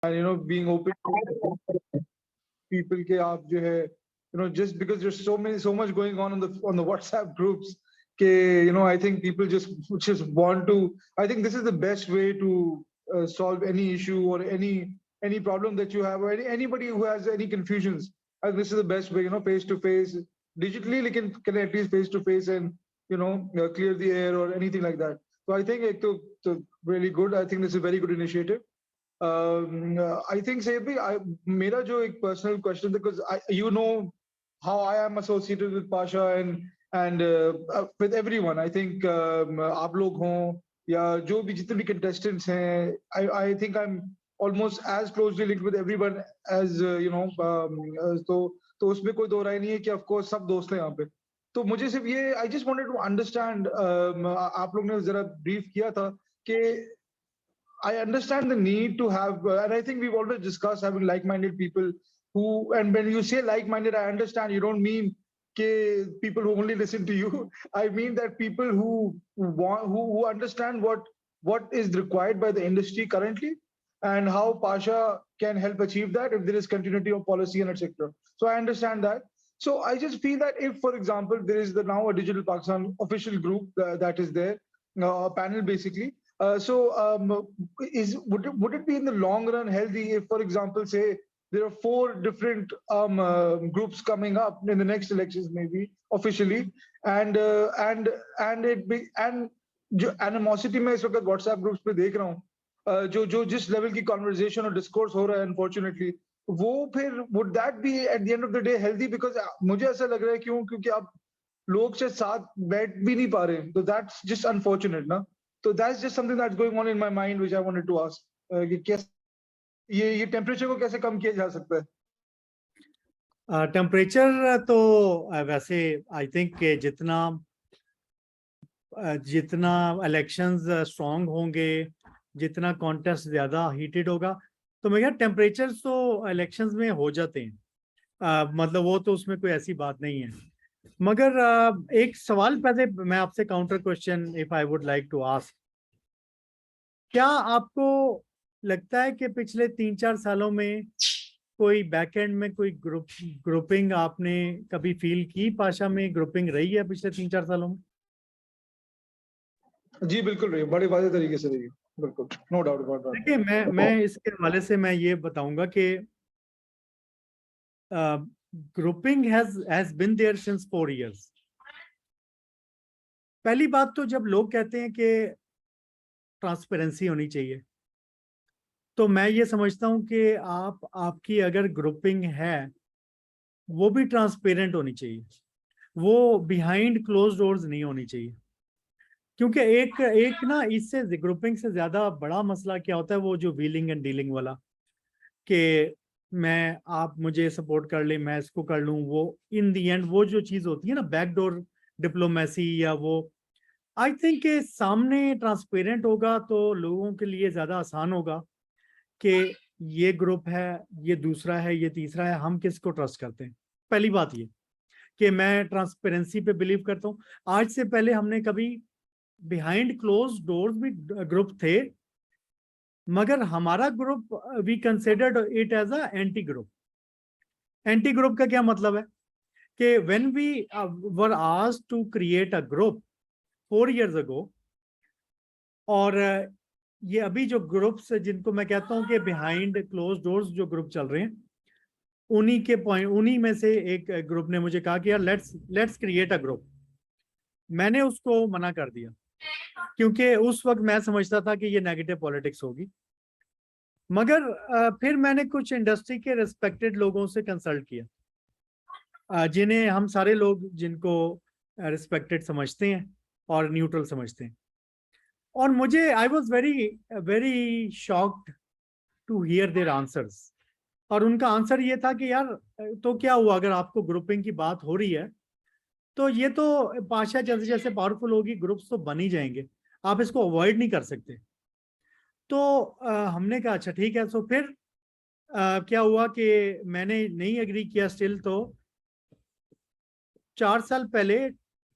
and being open to people के आप जो है just because there's so much going on the WhatsApp groups के I think people just want to. I think this is the best way to solve any issue or any problem that you have, or anybody who has any confusions. I think this is the best way, face to face. Digitally, can at least face to face and clear the air or anything like that. So I think it's really good. I think this is a very good initiative. I think Sabi, मेरा जो एक personal question, because you know how I am associated with Pasha and with everyone. I think आप लोग हों या जो भी जितने भी contestants हैं, I think I'm almost as closely linked with everyone as तो उसमें कोई दो राय नहीं है कि of course सब दोस्त हैं यहाँ पे. तो मुझे सिर्फ ये I just wanted to understand, आप लोग ने जरा brief किया था कि I understand the need to have, and I think we've always discussed having like-minded people who, and when you say like-minded, I understand you don't mean people who only listen to you. I mean that people who understand what is required by the industry currently and how Pasha can help achieve that if there is continuity of policy and etc. So I understand that. So I just feel that if, for example, there is now a Digital Pakistan official group that is there, a panel basically. Would it be in the long run healthy if, for example, say there are 4 different groups coming up in the next elections, maybe officially, and जो animosity में इस वक्त WhatsApp groups पे देख रहा हूँ, जो जिस level की conversation और discourse हो रहा है, unfortunately, वो फिर would that be at the end of the day healthy? Because मुझे ऐसा लग रहा है क्योंकि आप लोग से साथ बैठ भी नहीं पा रहे, तो that's just unfortunate, ना? So that's just something that's going on in my mind, which I wanted to ask. कि कैसे ये टेम्परेचर को कैसे कम किया जा सकता है? टेम्परेचर तो वैसे आई थिंक कि जितना इलेक्शंस स्ट्रॉन्ग होंगे, जितना कॉन्टेस्ट ज्यादा हीटेड होगा, तो मैं टेम्परेचर तो इलेक्शंस में हो जाते हैं, मतलब वो तो उसमें कोई ऐसी बात नहीं है. मगर एक सवाल पहले मैं आपसे counter question if I would like to ask, क्या आपको लगता है कि पिछले 3-4 सालों में कोई बैकएंड में कोई ग्रुपिंग आपने कभी फील की? पाशा में ग्रुपिंग रही है पिछले 3-4 सालों में? जी बिल्कुल रही है, बड़े वादे तरीके से रही है, बिल्कुल, नो डाउट अबाउट दैट. देखिए मैं इसके हवाले से मैं ये बताऊंगा कि grouping has been there since 4 years. पहली बात तो जब लोग कहते हैं कि ट्रांसपेरेंसी होनी चाहिए, तो मैं ये समझता हूं कि आपकी अगर ग्रुपिंग है वो भी ट्रांसपेरेंट होनी चाहिए, वो बिहाइंड क्लोज डोर्स नहीं होनी चाहिए. क्योंकि एक ना इससे ग्रुपिंग से ज्यादा बड़ा मसला क्या होता है, वो जो व्हीलिंग एंड डीलिंग वाला, कि आप मुझे सपोर्ट कर ले, मैं इसको कर लूं, वो इन दी एंड वो जो चीज होती है ना बैकडोर डिप्लोमेसी, या वो आई थिंक के सामने ट्रांसपेरेंट होगा तो लोगों के लिए ज्यादा आसान होगा कि ये ग्रुप है, ये दूसरा है, ये तीसरा है, हम किसको ट्रस्ट करते हैं. पहली बात ये कि मैं ट्रांसपेरेंसी पे बिलीव करता हूँ. आज से पहले हमने कभी बिहाइंड क्लोज डोर्स भी ग्रुप थे, मगर हमारा group we considered it as a anti group. Anti group का क्या मतलब है कि when we were asked to create a group 4 years ago, और ये अभी जो ग्रुप्स जिनको मैं कहता हूं कि बिहाइंड क्लोज डोर्स जो ग्रुप चल रहे हैं, उन्हीं में से एक ग्रुप ने मुझे कहा कि यार लेट्स क्रिएट अ ग्रुप. मैंने उसको मना कर दिया क्योंकि उस वक्त मैं समझता था कि ये नेगेटिव पॉलिटिक्स होगी. मगर फिर मैंने कुछ इंडस्ट्री के रिस्पेक्टेड लोगों से कंसल्ट किया, जिन्हें हम सारे लोग जिनको रिस्पेक्टेड समझते हैं और न्यूट्रल समझते हैं, और मुझे I was very shocked to hear their answers. और उनका आंसर ये था कि यार तो क्या हुआ, अगर आपको ग्रुपिंग की बात हो रही है तो ये तो पाशा जैसे जैसे पावरफुल होगी ग्रुप्स तो बन ही जाएंगे, आप इसको अवॉइड नहीं कर सकते. तो हमने कहा अच्छा ठीक है. तो फिर क्या हुआ कि मैंने नहीं एग्री किया स्टिल. तो 4 साल पहले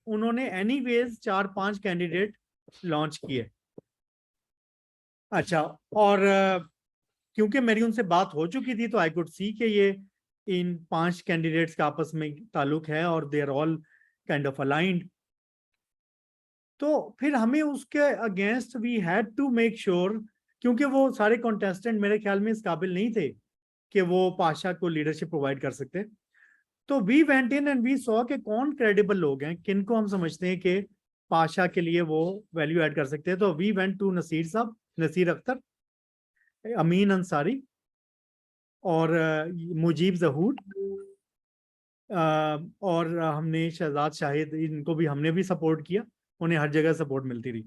उन्होंने एनीवेज 4-5 कैंडिडेट लॉन्च किए. अच्छा, और क्योंकि मेरी उनसे बात हो चुकी थी तो आई कुड सी कि ये इन 5 कैंडिडेट्स का आपस में ताल्लुक है और they are all kind of aligned. तो फिर हमें उसके against we had to make sure, क्योंकि वो सारे कॉन्टेस्टेंट मेरे ख्याल में इस काबिल नहीं थे कि वो पाशा को लीडरशिप प्रोवाइड कर सकते। तो we went in and we saw कि कौन क्रेडिबल लोग हैं, किनको हम समझते हैं कि पाशा के लिए वो वैल्यू ऐड कर सकते हैं। तो वी वेंट टू नसीर साहब, नसीर अख्तर, अमीन अंसारी और मुजीब जहूर, और हमने शहजाद शाहिद, इनको भी हमने भी सपोर्ट किया, उन्हें हर जगह सपोर्ट मिलती रही।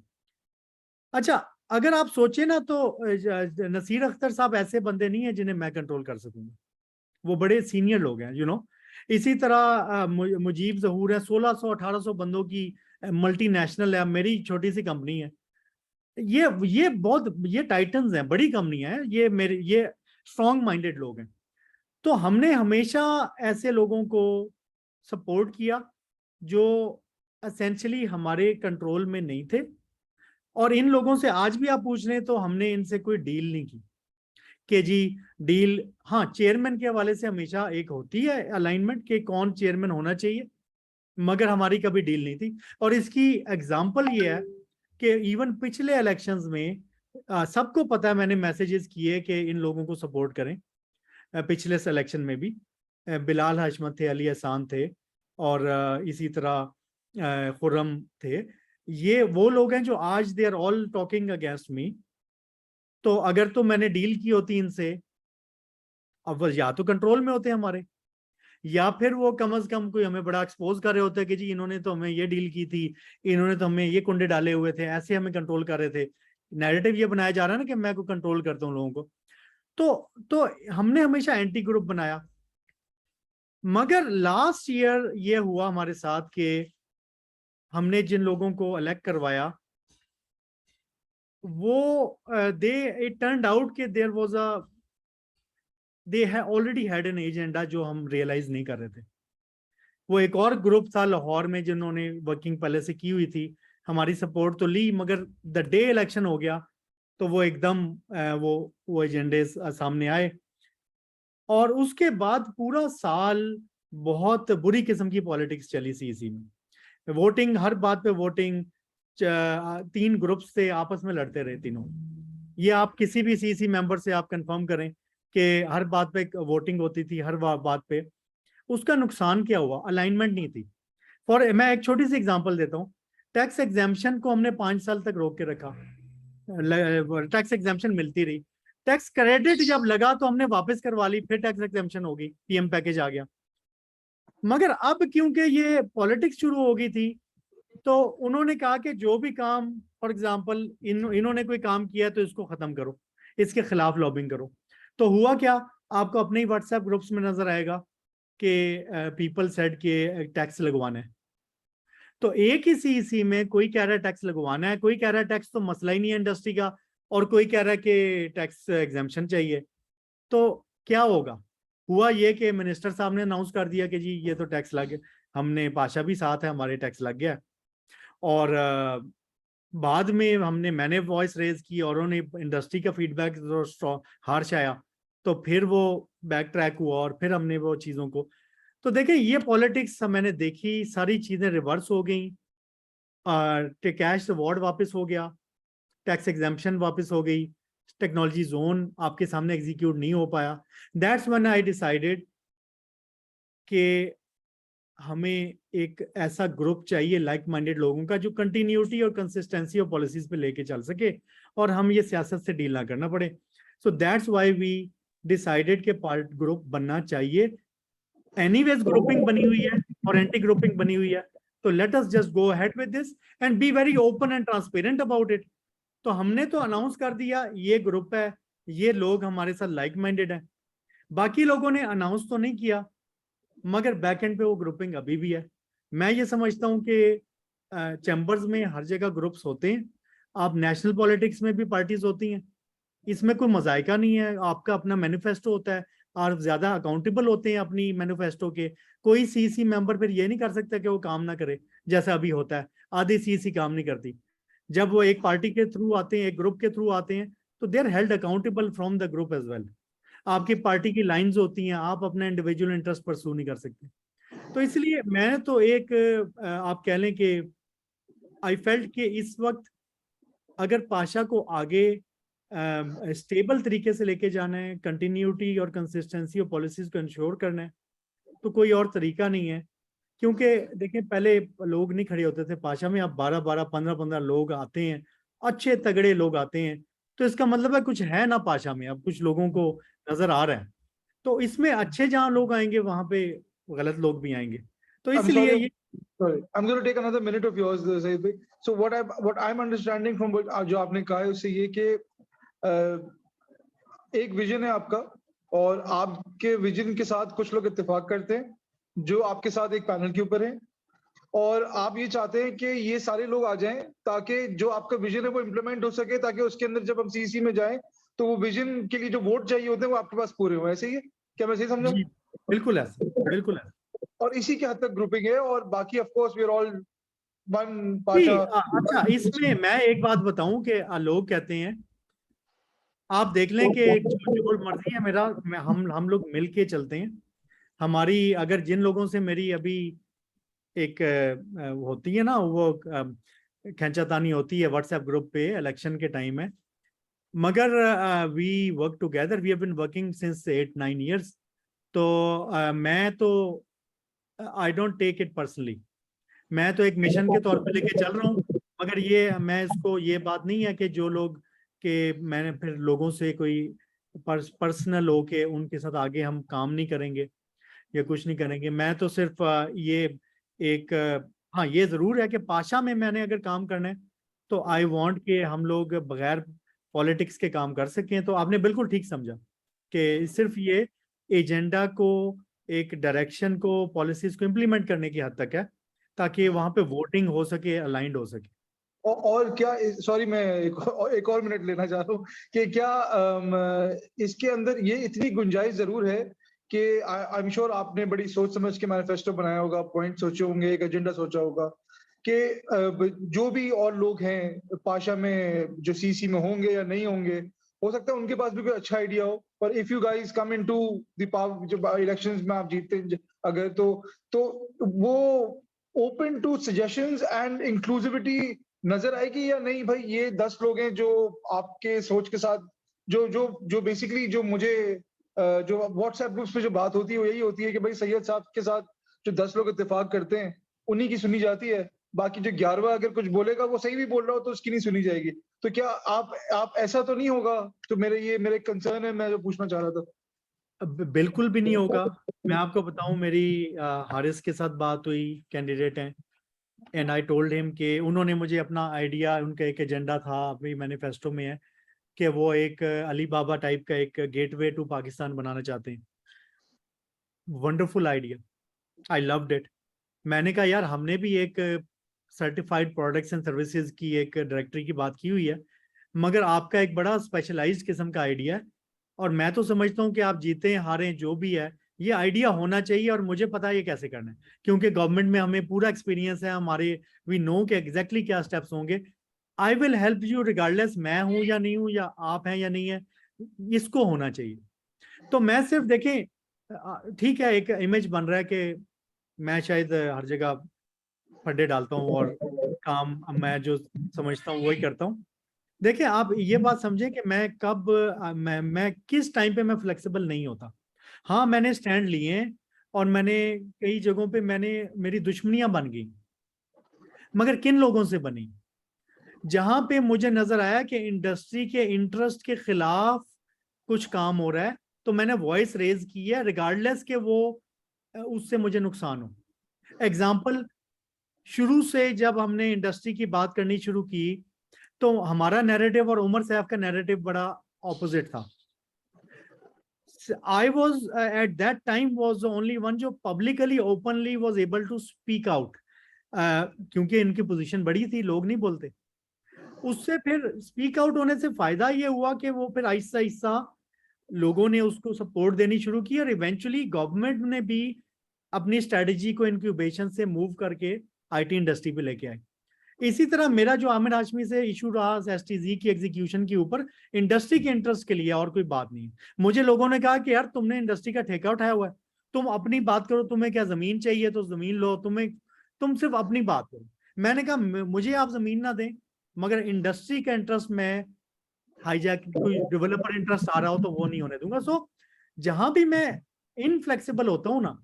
अच्छा, अगर आप सोचे ना तो नसीर अख्तर साहब ऐसे बंदे नहीं है जिन्हें मैं कंट्रोल कर सकूंगा, वो बड़े सीनियर लोग हैं यू नो। इसी तरह मुजीब जहूर है, 1600-1800 बंदों की मल्टीनेशनल है, मेरी छोटी सी कंपनी है। ये बहुत, ये टाइटन्स हैं, बड़ी कंपनी है, ये स्ट्रॉन्ग माइंडेड लोग हैं। तो हमने हमेशा ऐसे लोगों को सपोर्ट किया जो एसेंशियली हमारे कंट्रोल में नहीं थे। और इन लोगों से आज भी आप पूछ लें तो हमने इनसे कोई डील नहीं की कि जी डील, हाँ चेयरमैन के हवाले से हमेशा एक होती है अलाइनमेंट कि कौन चेयरमैन होना चाहिए, मगर हमारी कभी डील नहीं थी। और इसकी एग्जांपल ये है कि इवन पिछले इलेक्शंस में सबको पता है, मैंने मैसेजेस किए कि इन लोगों को सपोर्ट करें। पिछले सिलेक्शन में भी बिलाल हाशमत थे, अली एहसान थे, और इसी तरह खुर्रम थे। ये वो लोग हैं जो आज they are all talking against me. तो अगर तो मैंने डील की होती इनसे, अब वो या तो कंट्रोल में होते हमारे, या फिर वो कम से कम कोई हमें बड़ा एक्सपोज कर रहे होते कि जी इन्होंने तो हमें ये डील की थी, इन्होंने तो हमें ये कुंडे डाले हुए थे, ऐसे हमें कंट्रोल कर रहे थे। नैरेटिव ये बनाया जा रहा है ना कि मैं को कंट्रोल करता हूँ लोगों को। तो हमने हमेशा एंटी ग्रुप बनाया। मगर लास्ट ईयर ये हुआ हमारे साथ कि हमने जिन लोगों को इलेक्ट करवाया वो दे इट टर्न्ड आउट कि there was a they already had an agenda जो हम रियलाइज नहीं कर रहे थे। वो एक और ग्रुप था लाहौर में जिन्होंने वर्किंग पहले से की हुई थी, हमारी सपोर्ट तो ली, मगर द डे इलेक्शन हो गया तो वो एकदम वो एजेंडे सामने आए। और उसके बाद पूरा साल बहुत बुरी किस्म की पॉलिटिक्स चली सीसी में, वोटिंग, हर बात पे वोटिंग, 3 ग्रुप्स थे आपस में लड़ते रहे तीनों। ये आप किसी भी सीसी मेंबर से आप कंफर्म करें कि हर बात पे वोटिंग होती थी, हर बात पे। उसका नुकसान क्या हुआ, अलाइनमेंट नहीं थी। मैं एक छोटी सी एग्जांपल देता हूँ। टैक्स एग्जाम्पशन को हमने 5 साल तक रोक के रखा, टैक्स एग्जाम्पशन मिलती रही। टैक्स क्रेडिट जब लगा तो हमने वापस करवा ली, फिर टैक्स एग्जाम्पशन होगी, पीएम पैकेज आ गया। मगर अब क्योंकि ये पॉलिटिक्स शुरू हो गई थी तो उन्होंने कहा कि जो भी काम, फॉर एग्जांपल इन्होंने कोई काम किया तो इसको खत्म करो, इसके खिलाफ लॉबिंग करो। तो हुआ क्या, आपको अपने ही व्हाट्सएप ग्रुप्स में नजर आएगा कि पीपल सेड के टैक्स लगवाना है। तो एक ही सीसी में कोई कह रहा है टैक्स लगवाना है, कोई कह रहा है टैक्स तो मसला ही नहीं है इंडस्ट्री का, और कोई कह रहा है कि टैक्स एग्जाम्पशन चाहिए। तो क्या होगा, हुआ ये कि मिनिस्टर साहब ने अनाउंस कर दिया कि जी ये तो टैक्स लग गया, हमने पाशा भी साथ है, हमारे टैक्स लग गया। और बाद में मैंने वॉइस रेज की और उन्होंने इंडस्ट्री का फीडबैक जो हार्श आया तो फिर वो बैक ट्रैक हुआ और फिर हमने वो चीज़ों को, तो देखिए ये पॉलिटिक्स मैंने देखी, सारी चीज़ें रिवर्स हो गई। कैश अवार्ड वापस हो गया, टैक्स एग्जाम्पशन वापस हो गई, टेक्नोलॉजी जोन आपके सामने एग्जीक्यूट नहीं हो पाया। दैट्स व्हेन आई डिसाइडेड कि हमें एक ऐसा ग्रुप चाहिए लाइक माइंडेड लोगों का जो कंटिन्यूटी और कंसिस्टेंसी ऑफ पॉलिसीज पे लेके चल सके और हम ये सियासत से डील ना करना पड़े। So that's why we decided के पार्ट ग्रुप बनना चाहिए। एनीवेज ग्रुपिंग बनी हुई है और एंटी ग्रुपिंग बनी हुई है, तो let us just go ahead with this and be very open and transparent about it. तो हमने तो अनाउंस कर दिया ये ग्रुप है, ये लोग हमारे साथ लाइक माइंडेड हैं। बाकी लोगों ने अनाउंस तो नहीं किया मगर बैक एंड पे वो ग्रुपिंग अभी भी है। मैं ये समझता हूँ कि चैम्बर्स में हर जगह ग्रुप्स होते हैं, आप नेशनल पॉलिटिक्स में भी पार्टीज होती हैं, इसमें कोई मजायका नहीं है। आपका अपना मैनिफेस्टो होता है और ज्यादा अकाउंटेबल होते हैं अपनी मैनिफेस्टो के। कोई सीसी मेंबर फिर ये नहीं कर सकता कि वो काम ना करे, जैसा अभी होता है आधी सीसी काम नहीं करती। जब वो एक पार्टी के थ्रू आते हैं, एक ग्रुप के थ्रू आते हैं, तो they are held accountable from the group as well. आपकी पार्टी की लाइंस होती हैं, आप अपना इंडिविजुअल इंटरेस्ट परस्यू नहीं कर सकते। तो इसलिए मैं तो एक आप कह लें कि आई फेल्ट कि इस वक्त अगर पाशा को आगे स्टेबल तरीके से लेके जाना है, कंटिन्यूटी और कंसिस्टेंसी और पॉलिसीज को इंश्योर करना है, तो कोई और तरीका नहीं है। क्योंकि देखें पहले लोग नहीं खड़े होते थे पाशा में, अब 12-12 15-15 लोग आते हैं, अच्छे तगड़े लोग आते हैं। तो इसका मतलब है कुछ है ना पाशा में, अब कुछ लोगों को नजर आ रहा है। तो इसमें अच्छे जहाँ लोग आएंगे वहां पे गलत लोग भी आएंगे। तो I'm इसलिए sorry, ये sorry. I'm going to take another minute of yours, Zaid bhai. So what I'm understanding from what जो आपने कहा है उससे ये कि एक विजन है आपका और आपके विजन के साथ कुछ लोग इत्तेफाक करते हैं जो आपके साथ एक पैनल के ऊपर हैं और आप ये चाहते हैं कि ये सारे लोग आ जाएं ताकि जो आपका विजन है वो इम्प्लीमेंट हो सके, ताकि उसके अंदर जब हम सीसी में जाएं तो वो विजन के लिए जो वोट चाहिए होते हैं वो आपके पास पूरे हो। ऐसे ही है क्या, मैं सही समझा? जी बिल्कुल ऐसा, बिल्कुल ऐसा। और इसी के हद तक ग्रुपिंग है और बाकी of course we are all one ji Pasha. अच्छा, इसमें मैं एक बात बताऊं कि लोग कहते हैं, आप देख लें कि जो मर्जी है मेरा, मैं हम लोग मिल के चलते हैं। हमारी अगर जिन लोगों से मेरी अभी एक होती है ना वो खींचातानी होती है व्हाट्सएप ग्रुप पे, इलेक्शन के टाइम में, मगर we work together, we have been working since 8-9 years। तो मैं तो I don't take it personally, मैं तो एक मिशन के तौर पे लेके चल रहा हूँ। मगर ये मैं इसको, ये बात नहीं है कि जो लोग के मैंने फिर लोगों से कोई पर्सनल हो के उनके साथ आगे हम काम नहीं करेंगे या कुछ नहीं करेंगे। मैं तो सिर्फ ये एक हाँ ये जरूर है कि पाशा में मैंने अगर काम करना है तो आई वांट कि हम लोग बगैर पॉलिटिक्स के काम कर सकें। तो आपने बिल्कुल ठीक समझा कि सिर्फ ये एजेंडा को, एक डायरेक्शन को, पॉलिसीज को इम्प्लीमेंट करने की हद तक है ताकि वहां पे वोटिंग हो सके, अलाइंड हो सके। और क्या, सॉरी मैं एक और मिनट लेना चाह रहा हूँ कि क्या इसके अंदर ये इतनी गुंजाइश जरूर है कि आई एम श्योर आपने बड़ी सोच समझ के मैनिफेस्टो बनाया होगा, पॉइंट सोचे होंगे, एक एजेंडा सोचा होगा कि जो भी और लोग हैं पाशा में जो सीसी में होंगे या नहीं होंगे, हो सकता है उनके पास भी कोई अच्छा आइडिया हो। पर if you guys come into the power, जब इलेक्शंस में आप जीतते हैं अगर, तो वो open to suggestions and inclusivity नजर आएगी या नहीं? भाई ये 10 लोग हैं जो आपके सोच के साथ, जो बेसिकली जो मुझे जो व्हाट्सएप ग्रुप्स पे जो बात होती है वो यही होती है कि भाई सैयद साहब के साथ जो 10 लोग इत्तेफाक करते हैं उन्हीं की सुनी जाती है, बाकी जो 11वां अगर कुछ बोलेगा वो सही भी बोल रहा हो तो उसकी नहीं सुनी जाएगी। तो क्या आप ऐसा तो नहीं होगा? तो मेरे कंसर्न है, मैं जो पूछना चाह रहा था। बिल्कुल भी नहीं होगा। मैं आपको बताऊं, मेरी हारिस के साथ बात हुई, कैंडिडेट हैं, एंड आई टोल्ड हिम कि उन्होंने मुझे अपना आइडिया, उनका एक एजेंडा था अभी मैनिफेस्टो में है कि वो एक अली बाबा टाइप का एक गेटवे टू पाकिस्तान बनाना चाहते हैं। Wonderful idea, I loved it. मैंने कहा यार हमने भी एक सर्टिफाइड प्रोडक्ट्स एंड सर्विसेज की एक डायरेक्टरी की बात की हुई है, मगर आपका एक बड़ा स्पेशलाइज्ड किस्म का आइडिया है। और मैं तो समझता हूँ कि आप जीते हारे जो भी है, ये आइडिया होना चाहिए और मुझे पता है ये कैसे करना है, क्योंकि गवर्नमेंट में हमें पूरा एक्सपीरियंस है हमारे, वी नो कि एग्जैक्टली क्या स्टेप्स होंगे। I will help you regardless मैं हूं या नहीं हूं, या आप हैं या नहीं है, इसको होना चाहिए। तो मैं सिर्फ देखें, ठीक है एक इमेज बन रहा है कि मैं शायद हर जगह फड्डे डालता हूँ और काम मैं जो समझता हूँ वही करता हूँ। देखिए आप ये बात समझे कि मैं कब मैं किस टाइम पे मैं फ्लेक्सिबल नहीं होता। हाँ मैंने स्टैंड लिए हैं और मैंने कई जगहों पे मैंने मेरी दुश्मनियां बन गई, मगर किन लोगों से बनी? जहां पे मुझे नजर आया कि इंडस्ट्री के इंटरेस्ट के खिलाफ कुछ काम हो रहा है, तो मैंने वॉइस रेज की है रिगार्डलेस के वो उससे मुझे नुकसान हो। एग्जाम्पल, शुरू से जब हमने इंडस्ट्री की बात करनी शुरू की तो हमारा नैरेटिव और उमर सैफ का नैरेटिव बड़ा ऑपोजिट था। I was at that time was the only one जो publicly openly was able to speak out, क्योंकि इनकी पोजीशन बड़ी थी, लोग नहीं बोलते। उससे फिर स्पीक आउट होने से फायदा ये हुआ कि वो फिर आहिस्ता आहिस्ता लोगों ने उसको सपोर्ट देनी शुरू की और इवेंचुअली गवर्नमेंट ने भी अपनी स्ट्रेटजी को इंक्यूबेशन से मूव करके आईटी इंडस्ट्री पे लेके आए। इसी तरह मेरा जो आमिर हाशमी से इशू रहा STZ की एग्जीक्यूशन के ऊपर, इंडस्ट्री के इंटरेस्ट के लिए और कोई बात नहीं है। मुझे लोगों ने कहा कि यार तुमने इंडस्ट्री का ठेका उठाया हुआ है, तुम अपनी बात करो, तुम्हें क्या जमीन चाहिए तो जमीन लो, तुम सिर्फ अपनी बात करो। मैंने कहा मुझे आप जमीन ना दें, मगर इंडस्ट्री का इंटरेस्ट में हाईजैक, कोई डेवलपर इंटरेस्ट आ रहा हो तो वो नहीं होने दूंगा। सो जहां भी मैं इनफ्लेक्सिबल होता हूँ ना,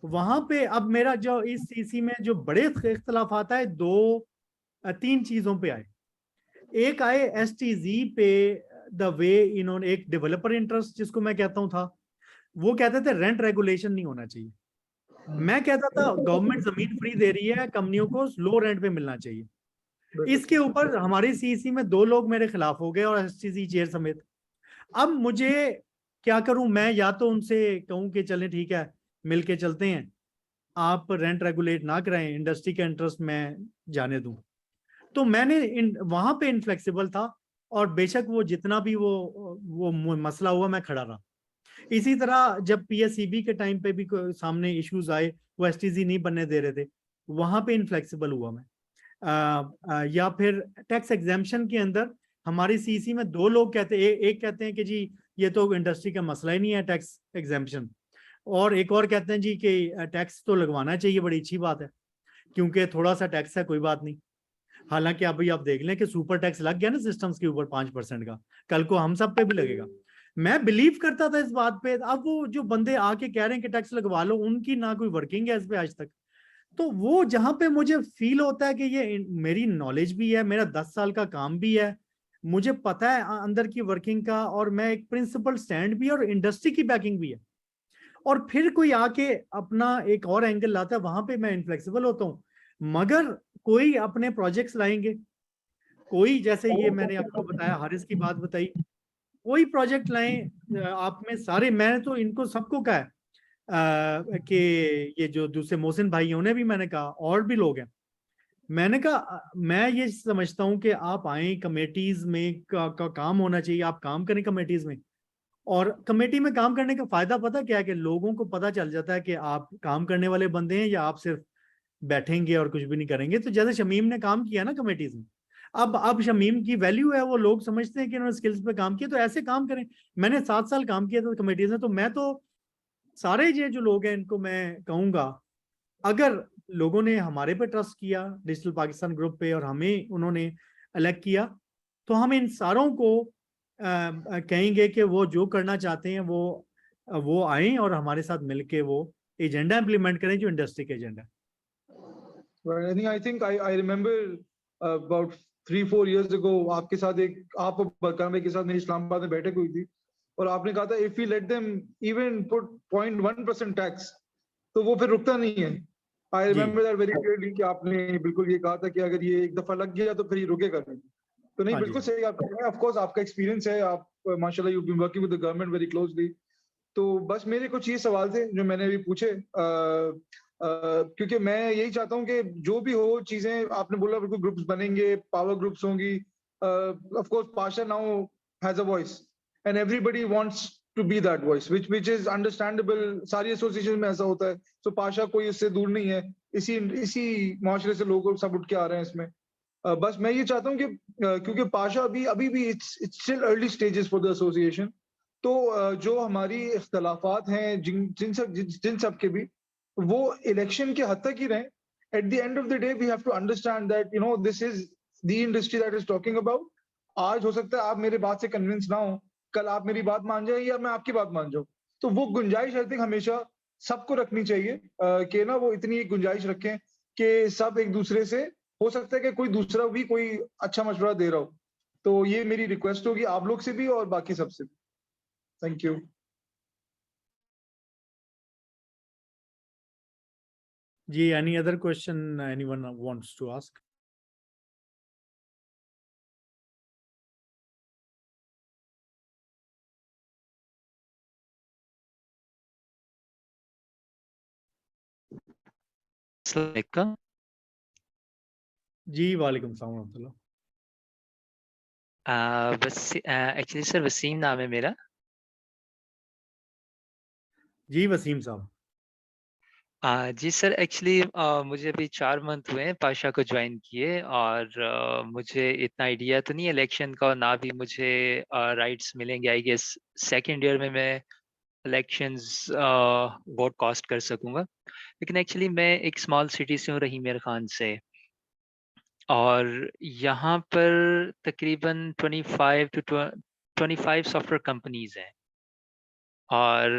वहां पे अब मेरा जो इस CC में जो बड़े इख्तलाफ आता है, 3 चीजों पे आए। एक आए STZ पे, द वे इन्होंने एक डेवलपर इंटरेस्ट जिसको मैं कहता हूँ था, वो कहते थे रेंट रेगुलेशन नहीं होना चाहिए। मैं कहता था गवर्नमेंट जमीन फ्री दे रही है, कंपनियों को लो रेंट पे मिलना चाहिए। इसके ऊपर हमारी CC में 2 लोग मेरे खिलाफ हो गए, और STZ चेयर समेत। अब मुझे क्या करूं मैं? या तो उनसे कहूं कि चलें ठीक है, मिलके चलते हैं, आप रेंट रेगुलेट ना कराएं, इंडस्ट्री का इंटरेस्ट मैं जाने दूं। तो मैंने वहां पे इनफ्लेक्सिबल था, और बेशक वो जितना भी वो मसला हुआ, मैं खड़ा रहा। इसी तरह जब PSEB के टाइम पे भी सामने इश्यूज आए, वो STZ नहीं बनने दे रहे थे, वहां पे इनफ्लेक्सिबल हुआ मैं। या फिर टैक्स एग्जाम्पशन के अंदर हमारी CC में 2 लोग कहते हैं, एक कहते हैं कि जी ये तो इंडस्ट्री का मसला ही नहीं है टैक्स एग्जाम्पशन, और एक और कहते हैं जी कि टैक्स तो लगवाना चाहिए, बड़ी अच्छी बात है, क्योंकि थोड़ा सा टैक्स है, कोई बात नहीं। हालांकि अभी आप देख लें कि सुपर टैक्स लग गया ना सिस्टम्स के ऊपर 5% का, कल को हम सब पे भी लगेगा। मैं बिलीव करता था इस बात पे, अब वो जो बंदे आके कह रहे हैं कि टैक्स लगवा लो, उनकी ना कोई वर्किंग है इस पे आज तक। तो वो जहां पे मुझे फील होता है कि ये मेरी नॉलेज भी है, मेरा 10 साल का काम भी है, मुझे पता है अंदर की वर्किंग का, और मैं एक प्रिंसिपल स्टैंड भी है, और इंडस्ट्री की बैकिंग भी है, और फिर कोई आके अपना एक और एंगल लाता है, वहां पे मैं इनफ्लेक्सिबल होता हूँ। मगर कोई अपने प्रोजेक्ट्स लाएंगे, कोई जैसे ये मैंने आपको बताया, हारिस की बात बताई, कोई प्रोजेक्ट लाएं, आप में सारे, मैंने तो इनको सबको कहा है कि ये जो दूसरे मोहसिन भाई हैं उन्हें भी मैंने कहा, और भी लोग हैं, मैंने कहा मैं ये समझता हूं कि आप आए कमेटीज में, का काम होना चाहिए, आप काम करें कमेटीज में, और कमेटी में काम करने का फायदा पता क्या है? कि लोगों को पता चल जाता है कि आप काम करने वाले बंदे हैं, या आप सिर्फ बैठेंगे और कुछ भी नहीं करेंगे। तो जैसे शमीम ने काम किया ना कमेटीज में, अब शमीम की वैल्यू है, वो लोग समझते हैं कि उन्होंने स्किल्स पे काम किया, तो ऐसे काम करें। मैंने 7 साल काम किया था कमेटीज में, तो मैं तो सारे ये जो लोग हैं इनको मैं कहूंगा, अगर लोगों ने हमारे पे ट्रस्ट किया, डिजिटल पाकिस्तान ग्रुप पे, और हमें उन्होंने इलेक्ट किया, तो हम इन सारों को कहेंगे कि वो जो करना चाहते हैं वो आए, और हमारे साथ मिलके वो एजेंडा इंप्लीमेंट करें जो इंडस्ट्री के agenda. Right. I think I remember about 3-4 years ago आपके साथ आप और बरकान भाई के साथ मेरी इस्लामाबाद में बैठक हुई थी, और आपने कहा था if we let them even put 0.1% tax, तो वो फिर रुकता नहीं है। I remember that very clearly कि आपने बिल्कुल ये कहा था कि अगर ये एक दफा लग गया तो फिर ये रुकेगा नहीं। तो नहीं, बिल्कुल सही आप कह रहे हैं। ऑफ कोर्स आपका एक्सपीरियंस है, आप माशाल्लाह you been working with the government very closely. तो बस मेरे कुछ ये सवाल थे जो मैंने अभी पूछे, क्योंकि मैं यही चाहता हूँ कि जो भी हो चीजें, आपने बोला बिल्कुल ग्रुप्स बनेंगे, पावर ग्रुप्स होंगी। Of course Pasha now has a voice and everybody wants to be that voice which is understandable. सारी एसोसिएशन में ऐसा होता है, तो पाशा कोई इससे दूर नहीं है, इसी इसी माशरे से लोग सब उठ के आ रहे हैं इसमें। बस मैं ये चाहता हूँ कि क्योंकि पाशा अभी भी it's still early stages for the association, तो जो हमारी इख्तलाफात हैं जिन सब के भी, वो इलेक्शन के हद तक ही रहें। At the end of the day we have to understand that this is the industry that is talking about. आज हो सकता है आप मेरे बात से कन्विंस ना हो, कल आप मेरी बात मान जाए या मैं आपकी बात मान जाऊं। तो वो गुंजाइश आई थिंक हमेशा सबको रखनी चाहिए, कि ना वो इतनी गुंजाइश रखें कि सब एक दूसरे से, हो सकता है कि कोई दूसरा भी कोई अच्छा मशवरा दे रहा हो। तो ये मेरी रिक्वेस्ट होगी आप लोग से भी और बाकी सबसे भी। Thank you. Ji, any other question anyone wants to ask? अस्सलाम जी वालेकुम सलाम रहमतुल्लाह। बस एक्चुअली सर वसीम नाम है मेरा। जी वसीम साहब। जी सर, एक्चुअली मुझे अभी 4 मंथ हुए हैं पाशा को ज्वाइन किए, और मुझे इतना आइडिया तो नहीं है इलेक्शन का, और ना भी मुझे राइट्स मिलेंगे आई गेस सेकंड ईयर में मैं इलेक्शंस वोट कास्ट कर सकूंगा। लेकिन एक्चुअली मैं एक स्मॉल सिटी से हूँ, रहीम मियां खान से, और यहाँ पर तकरीबन 25 सॉफ्टवेयर कंपनीज हैं। और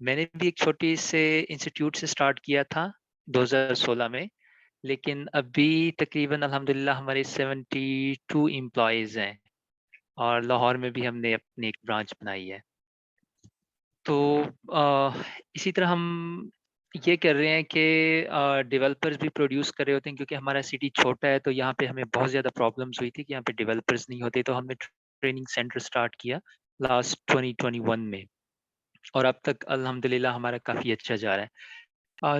मैंने भी एक छोटी से इंस्टीट्यूट से स्टार्ट किया था 2016 में, लेकिन अभी तकरीबन अल्हम्दुलिल्लाह हमारे 72 एम्प्लॉयज हैं, और लाहौर में भी हमने अपनी एक ब्रांच बनाई है। तो इसी तरह हम ये कर रहे हैं कि डेवलपर्स भी प्रोड्यूस कर रहे होते हैं, क्योंकि हमारा सिटी छोटा है, तो यहाँ पे हमें बहुत ज़्यादा प्रॉब्लम्स हुई थी कि यहाँ पे डेवलपर्स नहीं होते, तो हमने ट्रेनिंग सेंटर स्टार्ट किया लास्ट 2021 में, और अब तक अल्हम्दुलिल्लाह हमारा काफ़ी अच्छा जा रहा है।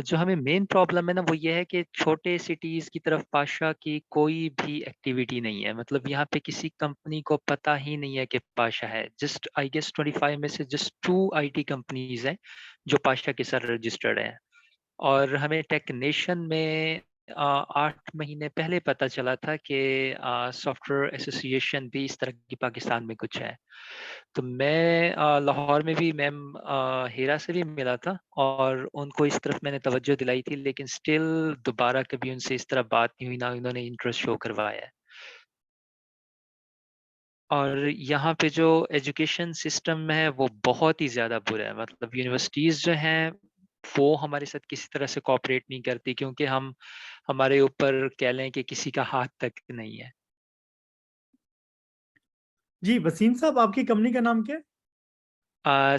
जो हमें मेन प्रॉब्लम है ना, वो ये है कि छोटे सिटीज की तरफ पाशा की कोई भी एक्टिविटी नहीं है। मतलब यहाँ पे किसी कंपनी को पता ही नहीं है कि पाशा है। जस्ट आई गेस 25 में से जस्ट 2 आईटी कंपनीज हैं जो पाशा के साथ रजिस्टर्ड हैं। और हमें टेक्नीशियन में 8 महीने पहले पता चला था कि सॉफ्टवेयर एसोसिएशन भी इस तरह की पाकिस्तान में कुछ है। तो मैं लाहौर में भी मैम हीरा से भी मिला था, और उनको इस तरफ मैंने तवज्जो दिलाई थी, लेकिन स्टिल दोबारा कभी उनसे इस तरह बात नहीं हुई, ना उन्होंने इंटरेस्ट शो करवाया है। और यहाँ पे जो एजुकेशन सिस्टम है वो बहुत ही ज़्यादा बुरा है। मतलब यूनिवर्सिटीज़ जो हैं वो हमारे साथ किसी तरह से कोऑपरेट नहीं करती, क्योंकि हम हमारे ऊपर कह लें कि किसी का हाथ तक नहीं है। जी वसीम साहब, आपकी कंपनी का नाम क्या है?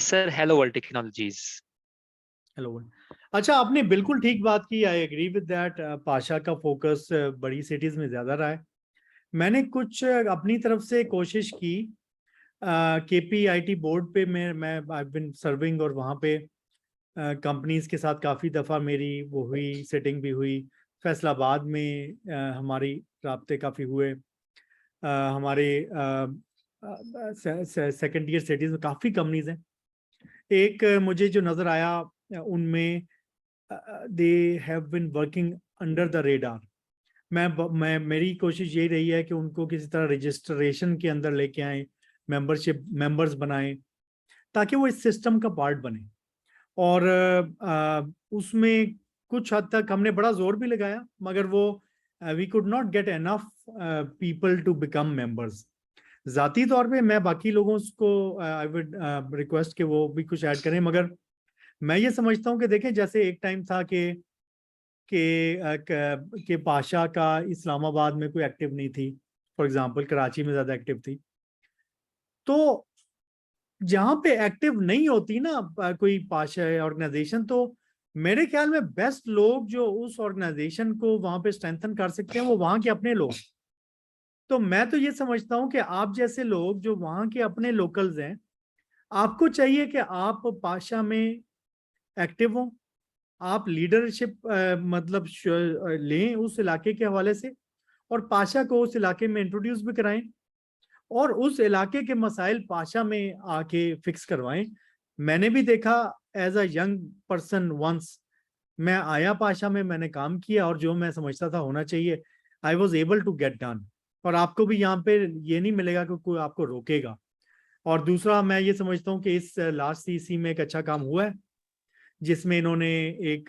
Sir, hello world technologies. Hello. अच्छा, आपने बिल्कुल ठीक बात की, I agree with that. Pasha का फोकस बड़ी सिटीज में ज्यादा रहा है। मैंने कुछ अपनी तरफ से कोशिश की। केपीआईटी बोर्ड पे मैं आई बिन सर्विंग, और वहाँ पे कंपनीज के साथ काफ़ी दफ़ा मेरी वो हुई, सेटिंग भी हुई। फैसलाबाद में हमारी राब्ते काफ़ी हुए। हमारे सेकेंड ईयर सिटीज में काफ़ी कंपनीज हैं। एक मुझे जो नज़र आया उनमें they have been working under the radar. मैं मेरी कोशिश यही रही है कि उनको किसी तरह रजिस्ट्रेशन के अंदर लेके आए, मेंबर्स बनाएं, ताकि वो इस सिस्टम का पार्ट बने। और उसमें कुछ हद तक हमने बड़ा जोर भी लगाया, मगर वो we could not get enough people to become members. जाती तौर पे मैं बाकी लोगों को आई वुड रिक्वेस्ट कि वो भी कुछ ऐड करें, मगर मैं ये समझता हूँ कि देखें, जैसे एक टाइम था कि पाशा का इस्लामाबाद में कोई एक्टिव नहीं थी, फॉर एग्जांपल कराची में ज्यादा एक्टिव थी। तो जहां पे एक्टिव नहीं होती ना कोई पाशा ऑर्गेनाइजेशन, तो मेरे ख्याल में बेस्ट लोग जो उस ऑर्गेनाइजेशन को वहां पे स्ट्रेंथन कर सकते हैं वो वहां के अपने लोग। तो मैं तो ये समझता हूं कि आप जैसे लोग जो वहां के अपने लोकल्स हैं, आपको चाहिए कि आप पाशा में एक्टिव हो। आप लीडरशिप मतलब लें उस इलाके के हवाले से, और पाशा को उस इलाके में इंट्रोड्यूस भी कराएं, और उस इलाके के मसाइल पाशा में आके फिक्स करवाएं। मैंने भी देखा as a young person once, मैं आया पाशा में, मैंने काम किया, और जो मैं समझता था होना चाहिए I was able to get done. और आपको भी यहाँ पे ये नहीं मिलेगा कि कोई आपको रोकेगा। और दूसरा, मैं ये समझता हूँ कि इस लास्ट सीसी में एक अच्छा काम हुआ है, जिसमें इन्होंने एक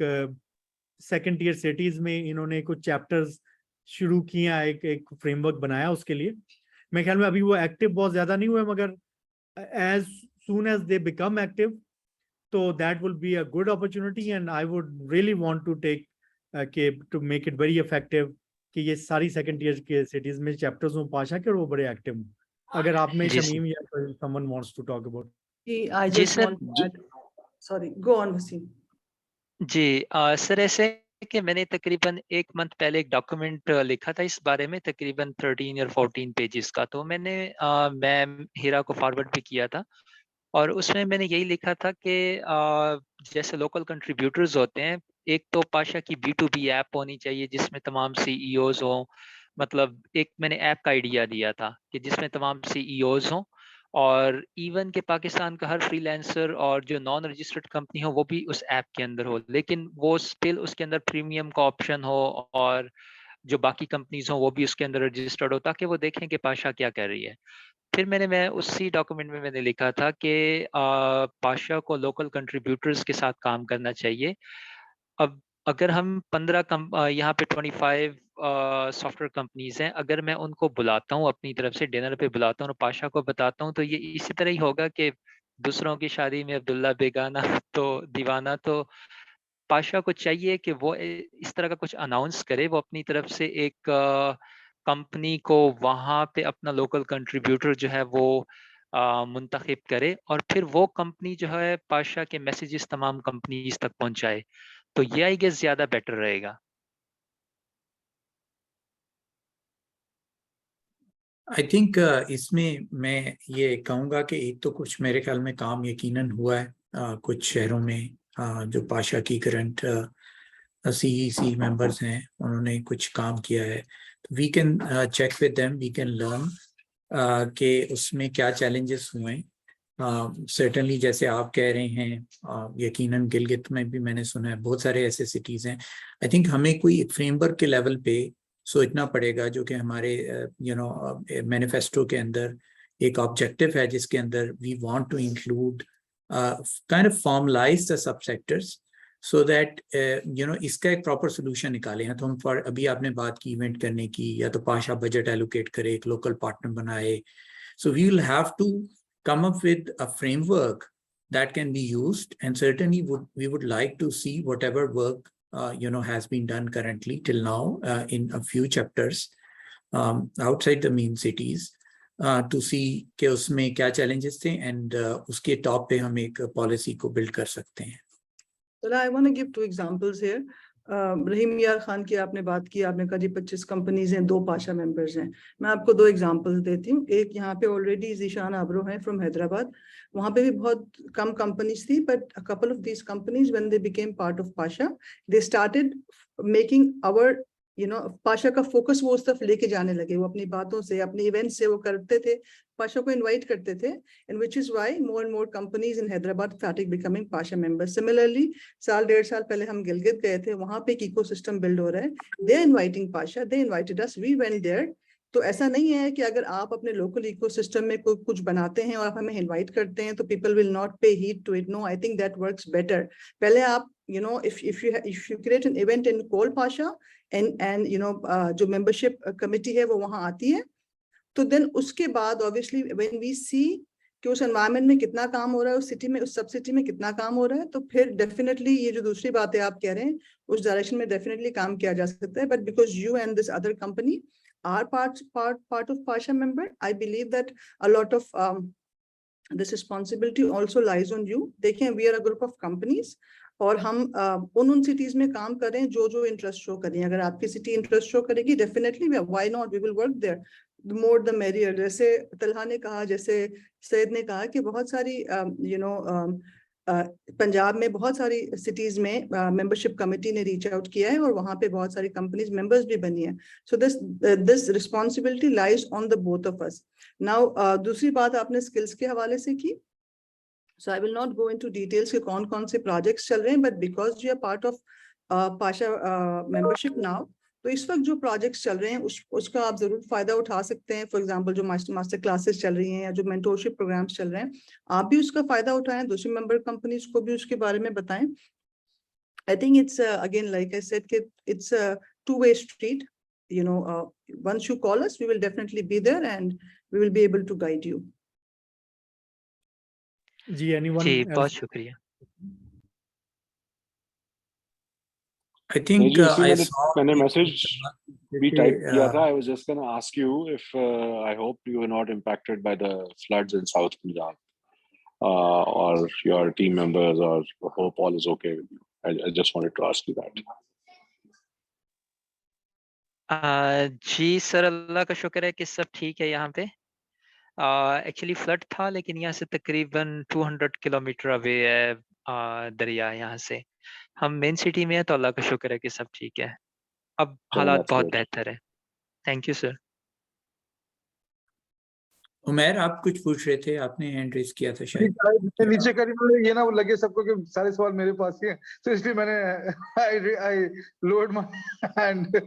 सेकेंड ईयर सिटीज में इन्होंने कुछ चैप्टर्स शुरू किया, एक एक फ्रेमवर्क बनाया उसके लिए। मेरे ख्याल में अभी वो एक्टिव बहुत ज्यादा नहीं हुए, मगर as soon as they become active, so that will be a good opportunity, and I would really want to take to make it very effective कि ये सारी सेकंड ईयर के सिटीज में चैप्टर्स हों पाशा के, और वो बड़े एक्टिव हों। अगर आप में जी शमीम या someone wants to talk about। I जी just sir. want to add. Sorry, go on, Wasim. जी सर, ऐसे है कि मैंने तकरीबन 1 मंथ पहले एक डॉक्यूमेंट लिखा था इस बारे में, तकरीबन 13 या 14 पेजेस का। तो मैंने मैम हीरा को फॉरवर्ड भी किया था, और उसमें मैंने यही लिखा था कि जैसे लोकल कंट्रीब्यूटर्स होते हैं, एक तो पाशा की B2B ऐप होनी चाहिए जिसमें तमाम CEOs हों। मतलब एक मैंने ऐप का आइडिया दिया था कि जिसमें तमाम CEOs हों, और इवन के पाकिस्तान का हर फ्रीलांसर और जो नॉन रजिस्टर्ड कंपनी हो वो भी उस ऐप के अंदर हो, लेकिन वो स्टिल उसके अंदर प्रीमियम का ऑप्शन हो और जो बाकी कंपनीज हो वो भी उसके अंदर रजिस्टर्ड हो, ताकि वो देखें कि पाशा क्या कर रही है। फिर मैं उसी डॉक्यूमेंट में मैंने लिखा था कि पाशा को लोकल कंट्रीब्यूटर्स के साथ काम करना चाहिए। अब अगर हम 15 यहाँ पे 25 सॉफ्टवेयर कंपनीज हैं, अगर मैं उनको बुलाता हूँ अपनी तरफ से डिनर पे बुलाता हूँ और पाशा को बताता हूँ, तो ये इसी तरह ही होगा कि दूसरों की शादी में अब्दुल्ला बेगाना तो दीवाना। तो पाशा को चाहिए कि वो इस तरह का कुछ अनाउंस करे, वो अपनी तरफ से एक कंपनी को वहां पे अपना लोकल कंट्रीब्यूटर जो है वो मुंतखब करे, और फिर वो कंपनी जो है पाशा के मैसेजेस तमाम कंपनीज तक पहुंचाए। तो ये आई गेस ज्यादा बेटर रहेगा। आई थिंक इसमें मैं ये कहूँगा कि एक तो कुछ मेरे ख्याल में काम यकीनन हुआ है कुछ शहरों में, जो पाशा की करंट CEC मेंबर्स हैं उन्होंने कुछ काम किया है। तो we can check with them, we can learn कि उसमें क्या चैलेंजेस हुए हैं। सर्टनली जैसे आप कह रहे हैं, यकीनन गिलगित में भी मैंने सुना है बहुत सारे ऐसे सिटीज़ हैं। आई थिंक हमें कोई फ्रेमवर्क के लेवल पे सोचना पड़ेगा, जो कि हमारे मैनिफेस्टो के अंदर एक ऑब्जेक्टिव है, जिसके अंदर we want to include kind of formalise the sub sectors, so that इसका एक प्रॉपर सोल्यूशन निकाले हैं। तो हम फॉर अभी आपने बात की इवेंट करने की, या तो पाशा बजट एलोकेट करे, एक लोकल पार्टनर बनाए। So we will have to come up with a framework that can be used, and certainly we would like to see whatever work has been done currently till now in a few chapters outside the main cities, to see कि उसमें क्या challenges थे, and उसके top पे हम एक policy को build कर सकते हैं। Well, I want to give 2 examples here. रहीम यार खान की आपने बात की, आपने कहा जी 25 कंपनीज हैं, 2 पाशा मेंबर्स हैं। मैं आपको 2 एग्जांपल्स देती हूँ। एक यहाँ पे ऑलरेडी जीशान आबरो है फ्रॉम हैदराबाद, वहाँ पे भी बहुत कम कंपनीज थी, but a couple of these companies when they became part of Pasha, they started making our Pasha का फोकस वो उस तरफ लेके जाने लगे। वो अपनी बातों से, अपने इवेंट से वो करते थे, पाशा को इनवाइट करते थे, and which is why more and more companies in Hyderabad started becoming Pasha members. Similarly साल 1.5 साल पहले हम गिलगित गए थे, वहां पे एक इकोसिस्टम बिल्ड हो रहा है, they inviting Pasha, they invited us, we went there. तो ऐसा नहीं है कि अगर आप अपने लोकल इकोसिस्टम में कुछ बनाते हैं और आप हमें इनवाइट करते हैं तो people will not pay heed to it. No, I think that works better. पहले आप if you create an event in Kol Pasha and जो membership committee है वो वहां आती है, तो देन उसके बाद obviously when we see कि उस एनवायरमेंट में कितना काम हो रहा है, उस सिटी में, उस सब सिटी में कितना काम हो रहा है, तो फिर डेफिनेटली ये जो दूसरी बात है आप कह रहे हैं, उस डायरेक्शन में डेफिनेटली काम किया जा सकता है। But because you and this other company are part of Pasha member, I believe that a lot of this responsibility also lies on you. देखें, we are a group of companies और हम उन cities में काम कर रहे हैं जो जो इंटरेस्ट शो करें। अगर आपकी सिटी इंटरेस्ट शो करेगी, definitely why not, we will work there, the more the merrier. जैसे तलहा ने कहा, जैसे सैयद ने कहा कि बहुत सारी पंजाब में बहुत सारी सिटीज में मेंबरशिप कमेटी ने रीच आउट किया है और वहां पे बहुत सारी कंपनीज मेंबर्स भी बनी है। So this responsibility lies on the both of us. Now दूसरी बात आपने स्किल्स के हवाले से की, so I will not go into details कि कौन कौन से प्रोजेक्ट्स चल रहे हैं, but because you are part of Pasha membership now, तो इस वक्त जो प्रोजेक्ट्स चल रहे हैं उसका आप जरूर फायदा उठा सकते हैं। फॉर एग्जांपल जो मास्टर क्लासेस चल रही हैं या जो मेंटोरशिप प्रोग्राम्स चल रहे हैं, आप भी उसका फायदा उठाएं, दूसरी मेंबर कंपनीज को भी उसके बारे में बताएं। I think it's again like I said कि it's a two-way street. Once you call us, we will definitely be there and we will be able to guide you. जी, anyone जी, else? बहुत शुक्रिया। I think जी, इसी I मैंने saw मैंने message भी कि, टाइप किया था। I was just going to ask you if I hope you were not impacted by the floods in South Punjab, or your team members, or hope all is okay with you. I just wanted to ask you that. जी sir, Allah का शुक्र है कि सब ठीक है यहाँ पे। एक्चुअली फ्लड था, लेकिन यहाँ से तकरीबन 200 किलोमीटर अवे है दरिया यहाँ से। हम मेन सिटी में है, तो अल्लाह का शुक्र है कि सब ठीक है। अब So हालात that's बहुत good. बेहतर है। Thank you sir. उमैर आप कुछ पूछ रहे थे, आपने हैंड रेज किया था शायद। नीचे करी ये ना लगे सबको कि सारे सवाल मेरे पास ही हैं, तो इसलिए मैंने आई लोड माय हैंड।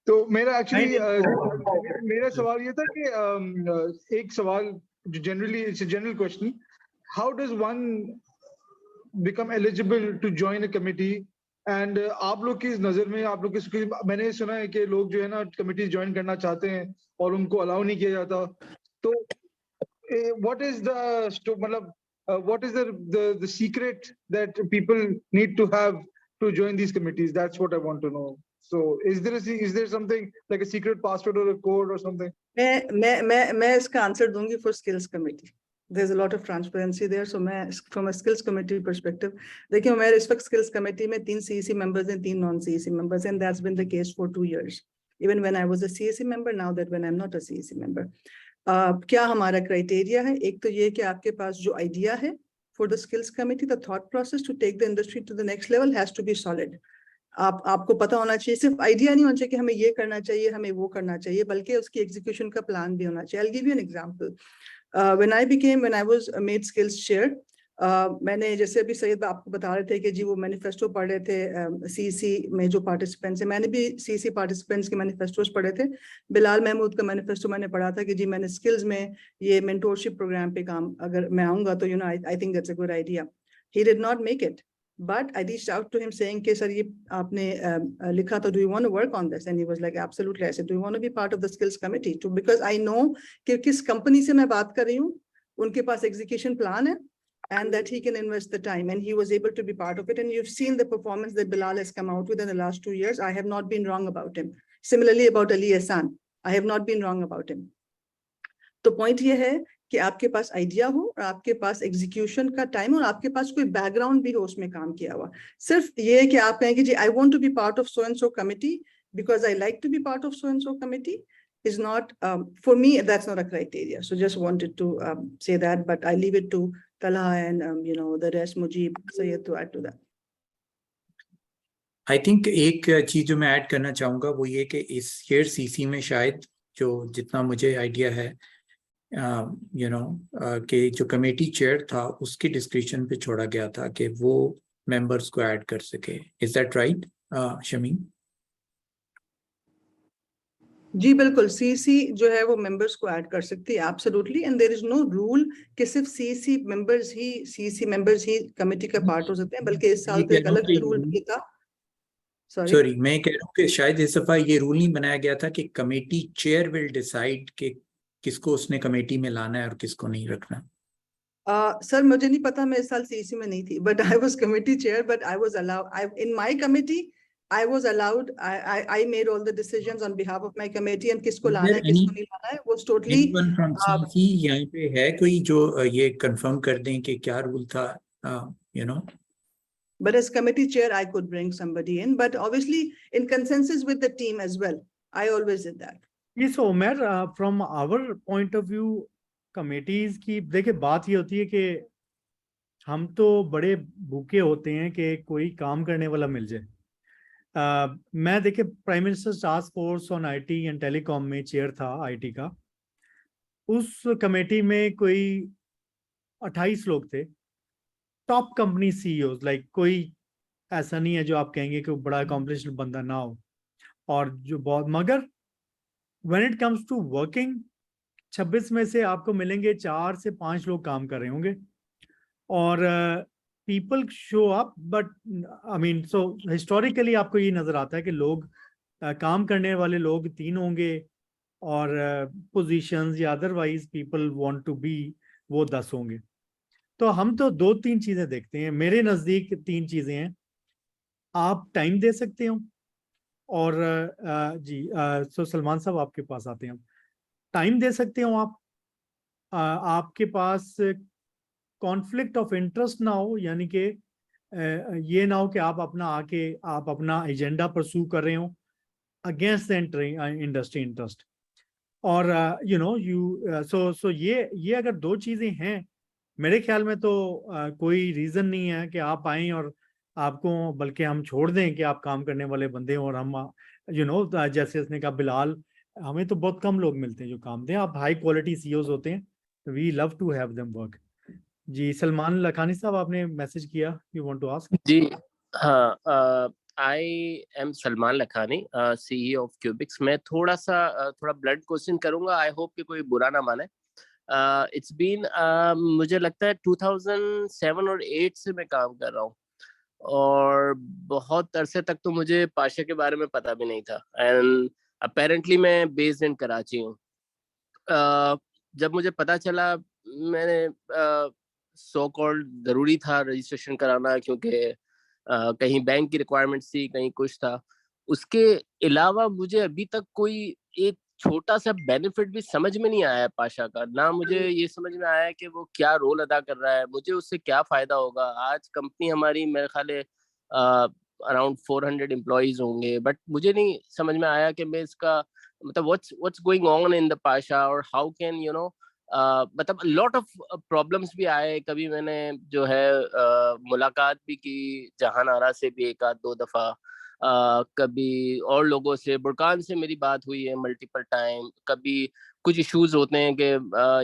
तो मेरा एक्चुअली मेरा सवाल ये था कि एक सवाल जो generally it's a general question, how does one become eligible to join a committee? And आप लोग की नजर में, आप लोग की, मैंने सुना है कि लोग जो है ना कमिटी ज्वाइन करना चाहते हैं और उनको अलाउ नहीं किया जाता, तो what is the मतलब what is the secret that people need to have to join these committees? That's what I want to know. So is there something like a secret password or a code or something? मैं इसका answer दूंगी for skills committee. There's a lot of transparency there. So मैं from a skills committee perspective, देखिए मैं इस वक्त skills committee में 3 CEC members and 3 non-CEC members, and that's been the case for 2 years. Even when I was a CEC member, now that when I'm not a CEC member. क्या हमारा criteria है? एक तो ये कि आपके पास जो आइडिया है for the skills committee, the thought process to take the industry to the next level has to be solid. आपको पता होना चाहिए, सिर्फ आइडिया नहीं होना चाहिए कि हमें ये करना चाहिए, हमें वो करना चाहिए, बल्कि उसकी एग्जीक्यूशन का प्लान भी होना चाहिए. I'll give you an example. When I was made skills chair, मैंने जैसे अभी सैयद आपको बता रहे थे कि जी वो मैनिफेस्टो पढ़ रहे थे सीसी में जो पार्टिसिपेंट्स हैं, मैंने भी सीसी पार्टिसिपेंट्स के मैनिफेस्टोस पढ़े थे. बिलाल महमूद का मैनिफेस्टो मैंने पढ़ा था कि जी मैंने स्किल्स में ये मेंटोरशिप प्रोग्राम पे काम अगर मैं आऊंगा तो I think that's a good idea. He did not make it, but I reached out to him saying कि सर ये आपने लिखा तो do you want to work on this? And he was like absolutely. I said do you want to be part of the skills committee too? Because I know कि किस company से मैं बात कर रही हूँ, उनके पास एग्जीक्यूशन प्लान है, and that he can invest the time, and he was able to be part of it. And you've seen the performance that Bilal has come out with in the last 2 years. I have not been wrong about him. Similarly about Ali Hassan, I have not been wrong about him. तो point ये है कि आपके पास idea हो और आपके पास execution का time और आपके पास कोई बैकग्राउंड भी हो उसमें काम किया हुआ. सिर्फ ये कि आप कहें कि जी I want to be part of so and so committee because I like to be part of so and so committee is not for me, that's not a criteria. So just wanted to say that, but I leave it to Talha and the rest, Mujib, Sayyid, to add to that. I think एक चीज जो मैं add करना चाहूँगा वो ये कि इस ईयर सीसी में शायद जो जितना मुझे आइडिया है कि जो कमेटी चेयर था उसके डिस्क्रिप्शन पे छोड़ा गया था कि वो मेंबर्स को ऐड कर सके. Is that right Shamim? जी बिल्कुल, सीसी जो है वो मेंबर्स को ऐड कर सकती है, absolutely. And there is no rule कि सिर्फ सीसी मेंबर्स ही कमेटी का पार्ट हो सकते हैं, बल्कि इस साल तो एक अलग रूल भी था. सॉरी, मैं कह रहा हूँ कि शायद इस दफा ये रूल नहीं बनाया गया था कि कमेटी चेयर विल डिसाइड कि किसको उसने कमेटी में लाना है और किसको नहीं रखना. सर मुझे नहीं पता, मैं इस साल सीसी में नहीं थी, but I was committee chair, but I was allowed in my committee. I was allowed. I made all the decisions on behalf of my committee, and किसको लाना है किसको नहीं लाना है वो totally. Anyone from CC यहाँ पे है कोई जो ये कंफर्म कर दें कि क्या रूल था? But as committee chair, I could bring somebody in, but obviously in consensus with the team as well. I always did that. Yes, so Umar, from our point of view, committees की देखिए बात ये होती है कि हम तो बड़े भूखे होते हैं कि कोई काम करने वाला मिल जाए. मैं देखिए prime minister task force on IT and telecom में चेयर था आईटी का. उस कमेटी में कोई 28 लोग थे, टॉप कंपनी सीईओज. लाइक कोई ऐसा नहीं है जो आप कहेंगे कि बड़ा अकॉम्प्लिश्ड बंदा ना हो, और जो बहुत, मगर when it comes to working 26 में से आपको मिलेंगे 4 से 5 लोग काम कर रहे होंगे, और people show up, but I mean, so historically आपको ये नजर आता है कि लोग काम करने वाले लोग 3 होंगे और पोजीशंस या otherwise people want to be वो 10 होंगे. तो हम तो 2-3 चीजें देखते हैं. मेरे नजदीक 3 चीजें हैं. आप टाइम दे सकते हो, और जी सो सलमान साहब आपके पास आते हैं. टाइम दे सकते हो आप, आपके पास कॉन्फ्लिक्ट ऑफ इंटरेस्ट ना हो, यानी कि ये ना हो कि आप अपना एजेंडा परस्यू कर रहे हो अगेंस्ट द इंडस्ट्री इंटरेस्ट, और सो ये अगर 2 चीजें हैं मेरे ख्याल में तो कोई रीजन नहीं है कि आप आएं और आपको, बल्कि हम छोड़ दें कि आप काम करने वाले बंदे हो और हम जैसे उसने कहा बिलाल हमें तो बहुत कम लोग मिलते हैं जो काम दें। आप हाई क्वालिटी सीईओज होते हैं, we love to have them work. जी सलमान लखानी साहब, आपने मैसेज किया, यू वांट टू आस्क? जी हाँ, I am Salman Lakhani, CEO of Cubix. मैं थोड़ा ब्लड क्वेश्चन करूंगा, आई होप कि कोई बुरा ना माने। इट्स बीन मुझे लगता है 2007 और 8 से मैं काम कर रहा हूँ, और बहुत अरसे तक तो मुझे पाशा के बारे में पता भी नहीं था। एंड अपेरेंटली मैं बेस्ड इन कराची हूँ। जब मुझे पता चला, मैंने सो कॉल्ड जरूरी था रजिस्ट्रेशन कराना, क्योंकि कहीं बैंक की रिक्वायरमेंट थी, कहीं कुछ था। उसके अलावा मुझे अभी तक कोई एक छोटा सा बेनिफिट भी समझ में नहीं आया है पाशा का। ना मुझे ये समझ में आया है कि वो क्या रोल अदा कर रहा है, मुझे उससे क्या फायदा होगा। आज कंपनी हमारी मेरे ख्याल है अराउंड 400 एम्प्लॉइज होंगे, बट मुझे नहीं समझ में आया कि मैं इसका मतलब what's going on in the Pasha, और हाउ कैन यू नो मतलब लॉट ऑफ प्रॉब्लम्स भी आए। कभी मैंने जो है मुलाकात भी की जहान आरा से भी एक आध दो दफा, कभी और लोगों से, बुरकान से मेरी बात हुई है मल्टीपल टाइम। कभी कुछ इश्यूज होते हैं कि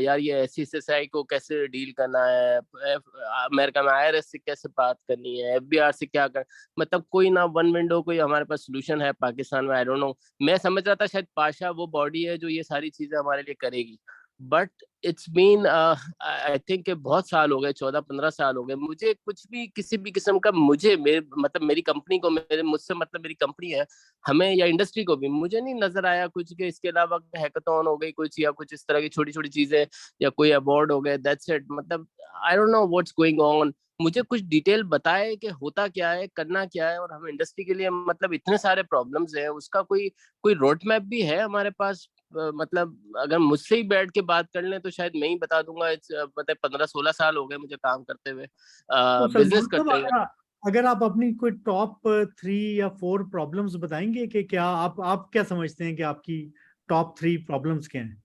यार ये SCSI को कैसे डील करना है, अमेरिका में IRS से कैसे बात करनी है, FBR से क्या कर, मतलब कोई ना वन विंडो कोई हमारे पास सोल्यूशन है पाकिस्तान में, आई डोंट नो। मैं समझ रहा था शायद पाशा वो बॉडी है जो ये सारी चीजें हमारे लिए करेगी, but it's been I think बहुत साल हो गए, 14-15 साल हो गए, मुझे कुछ भी किसी भी किस्म का, मुझे मतलब मेरी कंपनी को, मुझसे मतलब मेरी कंपनी है हमें, या इंडस्ट्री को भी, मुझे नहीं नजर आया कुछ के इसके अलावा हैकाथॉन हो गई कुछ, या कुछ इस तरह की छोटी छोटी चीजें, या कोई अवार्ड हो गए, दैट्स इट। मतलब आई don't know what's going on. मुझे कुछ डिटेल बताए कि होता क्या है, करना क्या है, और हम इंडस्ट्री के लिए मतलब इतने सारे प्रॉब्लम्स हैं, उसका कोई कोई रोड मैप भी है हमारे पास? मतलब अगर मुझसे ही बैठ के बात कर लें तो शायद मैं ही बता दूंगा। मतलब 15-16 साल हो गए मुझे काम करते हुए, तो बिजनेस सलमान करते हुए। साहब, अगर आप अपनी कोई टॉप 3 या 4 प्रॉब्लम्स बताएंगे कि क्या आप क्या समझते हैं कि आपकी टॉप 3 प्रॉब्लम्स क्या हैं?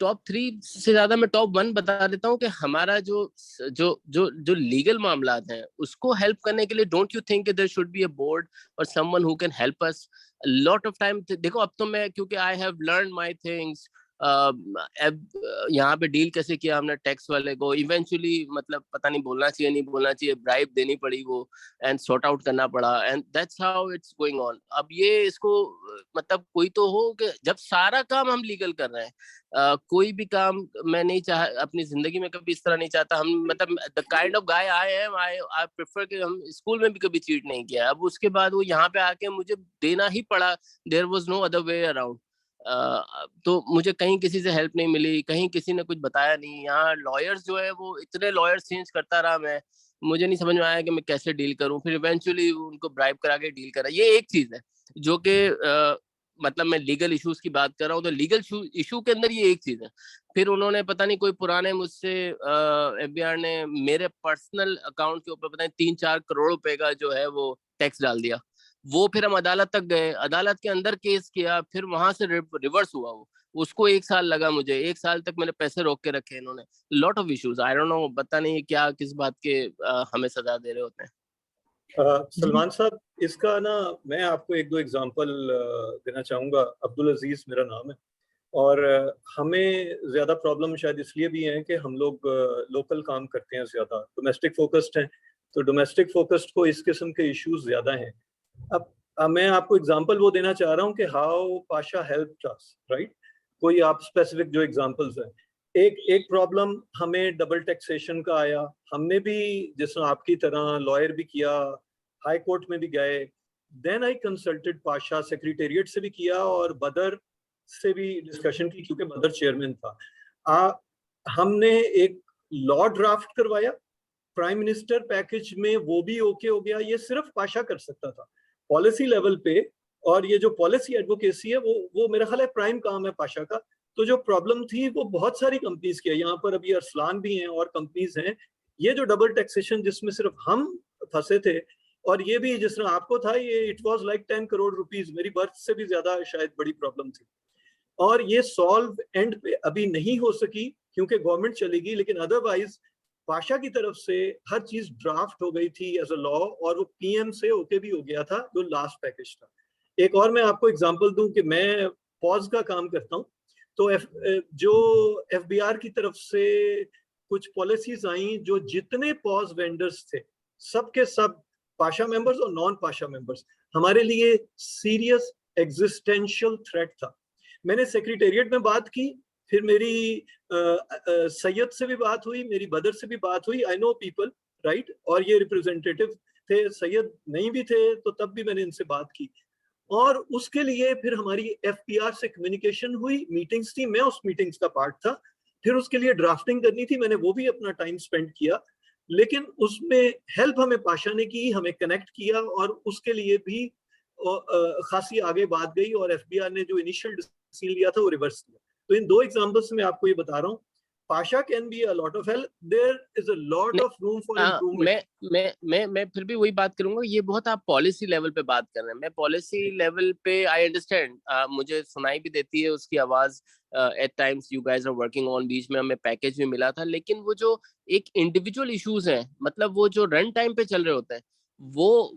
टॉप 3 से ज्यादा मैं टॉप 1 बता देता हूँ कि हमारा जो जो जो जो लीगल मामलात हैं उसको हेल्प करने के लिए, don't you think there should be a board और someone who can help us lot of time. देखो अब तो मैं, क्योंकि I have learn my things, यहाँ पे डील कैसे किया हमने टैक्स वाले को, इवेंचुअली मतलब पता नहीं बोलना चाहिए नहीं बोलना चाहिए, ब्राइब देनी पड़ी वो, एंड सॉर्ट आउट करना पड़ा, and that's how it's going on. अब ये इसको मतलब कोई तो हो कि जब सारा काम हम लीगल कर रहे हैं, कोई भी काम मैं नहीं चाह अपनी जिंदगी में कभी इस तरह नहीं चाहता। हम मतलब the kind of guy I am, I prefer कि हम स्कूल में भी कभी चीट नहीं किया। अब उसके बाद वो यहाँ पे आके मुझे देना ही पड़ा, there was no other way around. तो मुझे कहीं किसी से हेल्प नहीं मिली, कहीं किसी ने कुछ बताया नहीं। यहाँ लॉयर्स जो है वो इतने लॉयर्स चेंज करता रहा मैं, मुझे नहीं समझ में आया कि मैं कैसे डील करूं। फिर इवेंचुअली उनको ब्राइब करा के डील करा। ये एक चीज है जो कि मतलब मैं लीगल इश्यूज की बात कर रहा हूँ, तो लीगल इशू के अंदर ये एक चीज है। फिर उन्होंने पता नहीं कोई पुराने मुझसे FBR ने मेरे पर्सनल अकाउंट के ऊपर पता नहीं 3-4 करोड़ रुपए का जो है वो टैक्स डाल दिया। वो फिर हम अदालत तक गए, अदालत के अंदर केस किया, फिर वहां से रिवर्स हुआ वो, उसको 1 साल लगा मुझे। 1 साल तक मेरे पैसे रोक के रखे इन्होंने। Lot of issues, I don't no, पता नहीं क्या किस बात के हमें सजा दे रहे होते हैं। सलमान साहब, इसका ना मैं आपको 1-2 एग्जांपल देना चाहूँगा। अब्दुल अजीज मेरा नाम है, और हमें ज़्यादा प्रॉब्लम शायद इसलिए भी है कि हम लोग लोकल काम करते हैं, ज़्यादा डोमेस्टिक फोकस्ड हैं, तो डोमेस्टिक फोकस्ड को इस किस्म के इश्यूज ज़्यादा हैं। अब मैं आपको एग्जांपल वो देना चाह रहा हूँ कि how Pasha helped us, right? कोई आप स्पेसिफिक जो एग्जांपल्स हैं। एक प्रॉब्लम हमें डबल टैक्सेशन का आया। हमने भी जिस आपकी तरह लॉयर भी किया, हाई कोर्ट में भी गए, then I consulted Pasha, secretariat से भी किया और बदर से भी डिस्कशन की, क्योंकि बदर चेयरमैन था। हमने एक लॉ ड्राफ्ट करवाया प्राइम मिनिस्टर पैकेज में, वो भी ओके हो गया। ये सिर्फ पाशा कर सकता था पॉलिसी लेवल पे, और ये जो पॉलिसी एडवोकेसी है वो मेरा ख्याल है प्राइम काम है पाशा का। तो जो प्रॉब्लम थी वो बहुत सारी कंपनीज की है, यहाँ पर अभी अरसलान भी हैं और कंपनीज हैं। ये जो डबल टैक्सेशन जिसमें सिर्फ हम फंसे थे, और ये भी जिस तरह आपको था, ये it was like 10 crore rupees, मेरी बर्थ से भी ज्यादा शायद बड़ी प्रॉब्लम थी। और ये सॉल्व एंड पे अभी नहीं हो सकी क्योंकि गवर्नमेंट चली गई, लेकिन अदरवाइज पाशा की तरफ से हर चीज ड्राफ्ट हो गई थी एज अ लॉ, और वो PM से ओके भी हो गया था जो लास्ट पैकेज था। एक और मैं आपको एग्जांपल दूं कि मैं पॉज का काम करता हूँ। तो जो FBR की तरफ से कुछ पॉलिसीज आई, जो जितने पॉज वेंडर्स थे सब के सब पाशा मेंबर्स और नॉन पाशा मेंबर्स हमारे लिए सीरियस एग्जिस्टेंशियल थ्रेट था। मैंने सेक्रेटेरिएट में बात की, फिर मेरी सैयद से भी बात हुई, मेरी बदर से भी बात हुई। आई नो पीपल, राइट, और ये रिप्रेजेंटेटिव थे, सैयद नहीं भी थे तो तब भी मैंने इनसे बात की। और उसके लिए फिर हमारी FBR से कम्युनिकेशन हुई, मीटिंग्स थी, मैं उस मीटिंग्स का पार्ट था। फिर उसके लिए ड्राफ्टिंग करनी थी, मैंने वो भी अपना टाइम स्पेंड किया। लेकिन उसमें हेल्प हमें पाशा ने की, हमें कनेक्ट किया, और उसके लिए भी खासी आगे बात गई, और FBR ने जो इनिशियल डिसीजन लिया था वो रिवर्स किया। तो इन 2 एग्जांपल्स में आपको ये बता रहा हूँ, Pasha can be a lot of help, there is a lot of room for improvement. मैं फिर भी वही बात करूंगा, ये बहुत आप पॉलिसी लेवल पे बात कर रहे हैं। मैं पॉलिसी लेवल पे आई अंडरस्टैंड, मुझे सुनाई भी देती है उसकी आवाज। At times you guys are working on, बीच में हमें पैकेज भी मिला था, लेकिन वो जो एक इंडिविजुअल इश्यूज हैं, मतलब वो जो रन टाइम पे चल रहे होते हैं, वो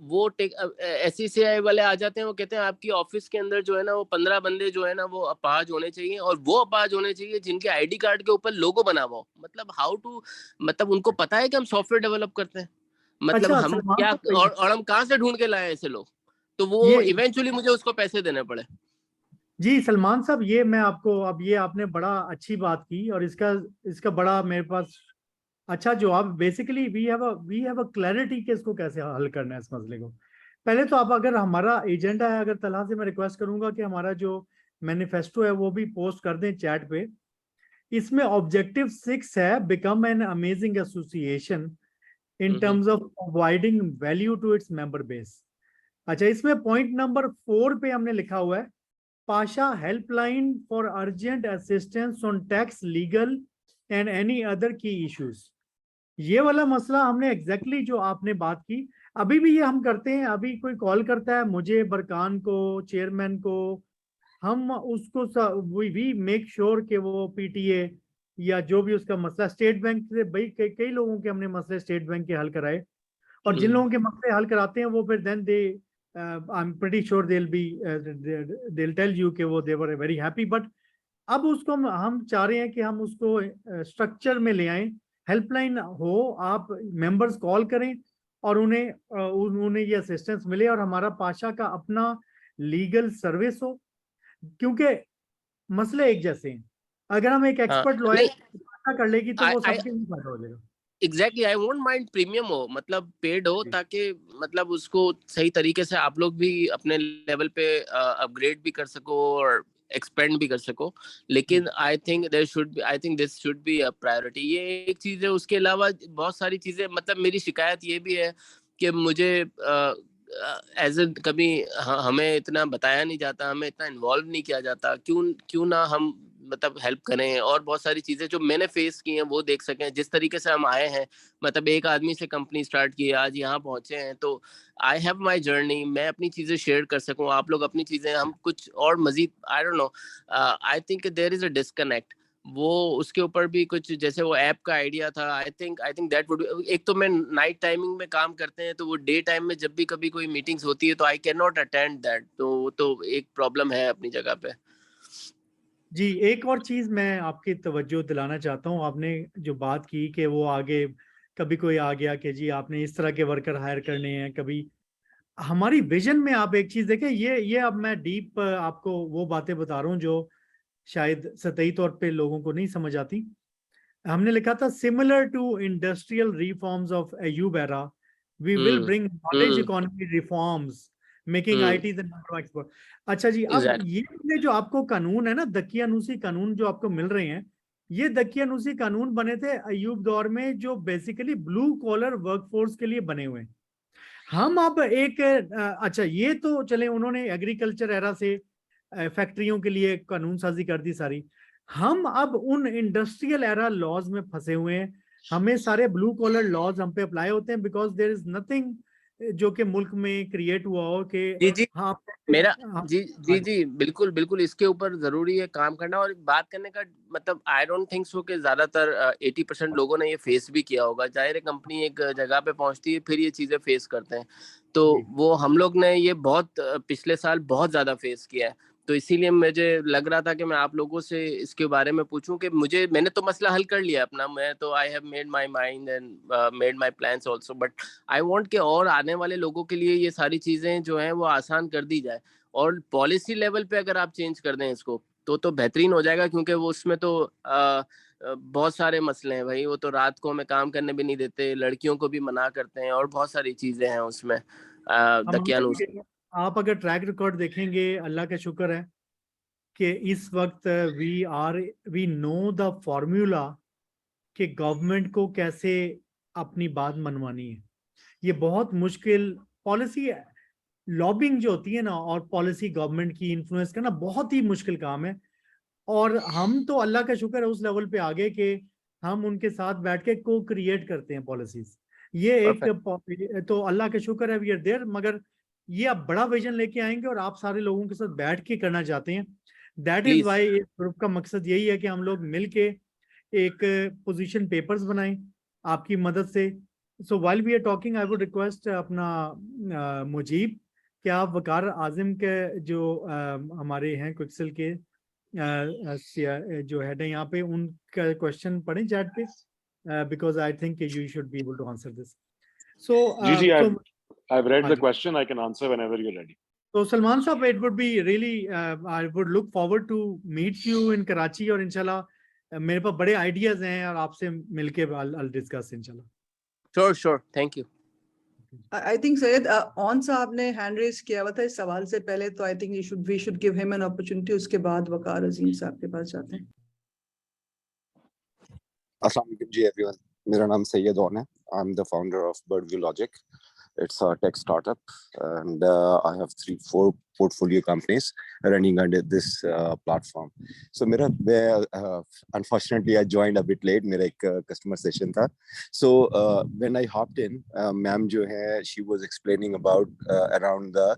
SECI वाले आ जाते हैं, वो कहते हैं आपकी ऑफिस के अंदर जो है ना वो 15 बंदे जो है ना वो अपाहज होने चाहिए, और वो अपाहज होने चाहिए जिनके ID कार्ड के ऊपर लोगो बना हुआ हो। मतलब हाउ टू, मतलब उनको पता है कि हम सॉफ्टवेयर डेवलप करते हैं, मतलब अच्छा हम सलमान क्या, साहब, और हम कहाँ से ढूंढ के लाए ऐसे लोग, तो वो ये इवेंचुअली मुझे उसको पैसे देने पड़े। जी सलमान साहब, ये मैं आपको, अब ये आपने बड़ा अच्छी बात की और इसका इसका बड़ा मेरे पास अच्छा जवाब। Basically we have a clarity कि इसको कैसे हल करना है इस मसले को। पहले तो आप, अगर हमारा एजेंडा है, अगर तलहा से मैं रिक्वेस्ट करूंगा कि हमारा जो मैनिफेस्टो है वो भी पोस्ट कर दें चैट पे। इसमें ऑब्जेक्टिव 6 है, become an amazing association in terms of providing value to its member base. अच्छा, इसमें पॉइंट नंबर 4 पे हमने लिखा हुआ है, Pasha helpline for urgent assistance on tax, legal and any other की इश्यूज। ये वाला मसला हमने एग्जैक्टली जो आपने बात की, अभी भी ये हम करते हैं। अभी कोई कॉल करता है मुझे, बरकान को, चेयरमैन को, हम उसको वी मेक श्योर कि वो PTA या जो भी उसका मसला, स्टेट बैंक से भाई कई लोगों के हमने मसले स्टेट बैंक के हल कराए, और जिन लोगों के मसले हल कराते हैं वो फिर then they I am pretty sure they will tell you कि वो they were very happy. But अब उसको हम चाह रहे हैं कि हम उसको स्ट्रक्चर में ले आए, हेल्पलाइन हो, आप मेंबर्स कॉल करें और उन्हें ये असिस्टेंस मिले, और हमारा पाशा का अपना लीगल सर्विस हो, क्योंकि मसले एक जैसे हैं। अगर हम एक एक्सपर्ट लॉयर कर लेगी तो वो सबके लिए फायदा हो जाएगा। Exactly, I won't mind premium हो, मतलब पेड हो, ताकि मतलब उसको सही तरीके से आप लोग भी अपने लेवल पे अपग्रेड भी कर सको और एक्सपेंड भी कर सको। लेकिन आई think this should be a priority. ये एक चीज है, उसके अलावा बहुत सारी चीजें, मतलब मेरी शिकायत ये भी है कि मुझे एज ए कभी हमें इतना बताया नहीं जाता, हमें इतना इन्वॉल्व नहीं किया जाता। क्यों ना हम मतलब हेल्प करें, और बहुत सारी चीजें जो मैंने फेस की हैं वो देख सकें। जिस तरीके से हम आए हैं, मतलब एक आदमी से कंपनी स्टार्ट की, आज यहाँ पहुंचे हैं, तो आई हैव माई जर्नी, मैं अपनी चीजें शेयर कर सकूं, आप लोग अपनी चीजें, हम कुछ और मजीद, I don't know, I think there is a disconnect. वो उसके ऊपर भी कुछ, जैसे वो ऐप का आइडिया था, आई थिंक दैट वुड, एक तो मैं नाइट टाइमिंग में काम करते हैं, तो वो डे टाइम में जब भी कभी कोई मीटिंग्स होती है तो I can not attend that, तो एक प्रॉब्लम है अपनी जगह पे। जी, एक और चीज मैं आपकी तवज्जो दिलाना चाहता हूँ। आपने जो बात की कि वो आगे कभी कोई आ गया कि जी आपने इस तरह के वर्कर हायर करने हैं, कभी हमारी विजन में आप एक चीज देखें, ये अब मैं डीप आपको वो बातें बता रहा हूँ जो शायद सतही तौर पे लोगों को नहीं समझ आती। हमने लिखा था, similar to industrial reforms of Ayub era, we will bring knowledge economy reforms, making IT the number expert. अच्छा जी, अब ये जो आपको कानून है ना, दकियानूसी कानून जो आपको मिल रहे हैं, ये दकियानूसी कानून बने थे अयूब दौर में, जो बेसिकली ब्लू कॉलर वर्कफोर्स के लिए बने हुए हैं। हम अब एक अच्छा, ये तो चले, उन्होंने एग्रीकल्चर एरा से फैक्ट्रियों के लिए कानून साजी कर दी सारी। हम अब उन इंडस्ट्रियल एरा लॉज में फंसे हुए हैं। हमें सारे ब्लू कॉलर लॉज हम पे अप्लाई होते हैं, बिकॉज देयर इज नथिंग जो कि मुल्क में क्रिएट हुआ हो कि जी हाँ मेरा हाँ, जी बिल्कुल बिल्कुल, इसके ऊपर जरूरी है काम करना और बात करने का। मतलब आई डोंट थिंक सो कि ज्यादातर 80% लोगों ने ये फेस भी किया होगा। जाहिर है कंपनी एक जगह पे पहुंचती है, फिर ये चीजें फेस करते हैं, तो वो हम लोग ने ये बहुत पिछले साल बहुत ज्यादा फेस किया है। तो इसीलिए मुझे लग रहा था कि मैं आप लोगों से इसके बारे में पूछूं कि मैंने तो मसला हल कर लिया अपना, मैं तो I have made my mind and made my plans also, but I want कि और आने वाले लोगों के लिए ये सारी चीजें जो हैं वो आसान कर दी जाए, और पॉलिसी लेवल पे अगर आप चेंज कर दें इसको तो बेहतरीन हो जाएगा, क्योंकि वो उसमें तो बहुत सारे मसले हैं भाई। वो तो रात को हमें काम करने भी नहीं देते, लड़कियों को भी मना करते हैं, और बहुत सारी चीजें हैं उसमें दकियानूस। आप अगर ट्रैक रिकॉर्ड देखेंगे, अल्लाह का शुक्र है कि इस वक्त वी नो द फॉर्मूला कि गवर्नमेंट को कैसे अपनी बात मनवानी है। ये बहुत मुश्किल पॉलिसी लॉबिंग जो होती है ना, और पॉलिसी गवर्नमेंट की इन्फ्लुएंस करना बहुत ही मुश्किल काम है। और हम तो अल्लाह का शुक्र है उस लेवल पे आ गए कि हम उनके साथ बैठ के को क्रिएट करते हैं पॉलिसीज। ये एक तो अल्लाह का शुक्र है वी आर देयर। मगर ये आप बड़ा विजन लेके आएंगे और आप सारे लोगों के साथ बैठ के करना चाहते हैं। दैट इज वाई इस ग्रुप का मकसद यही है कि हम लोग मिलके एक पोजीशन पेपर्स बनाएं आपकी मदद से। So while we are talking I would request अपना मुजीब कि आप वकार आजिम के जो हमारे हैं क्विक्सिल के जो हेड है यहाँ पे, उनका क्वेश्चन पढ़ें चैट पे, because I think you should be able to answer this. So I've read the question. I can answer whenever you're ready. So Salman Saab, it would be really I would look forward to meet you in Karachi, और इंशाल्लाह मेरे पास बड़े ideas हैं और आपसे मिलके I'll discuss इंशाल्लाह। Sure, thank you. I think Syed on साहब ने हैंड रेज किया हुआ था इस सवाल से पहले, तो I think we should give him an opportunity। उसके बाद वकार अजीम साहब के पास जाते हैं। अस्सलाम वालेकुम जी एवरीवन, मेरा नाम सैयद ओन है। I am the founder of Birdview Logic. It's a tech startup, and I have 3-4 portfolio companies running under this platform. So unfortunately I joined a bit late. मेरा एक customer session था. So when I hopped in, ma'am जो है she was explaining about around the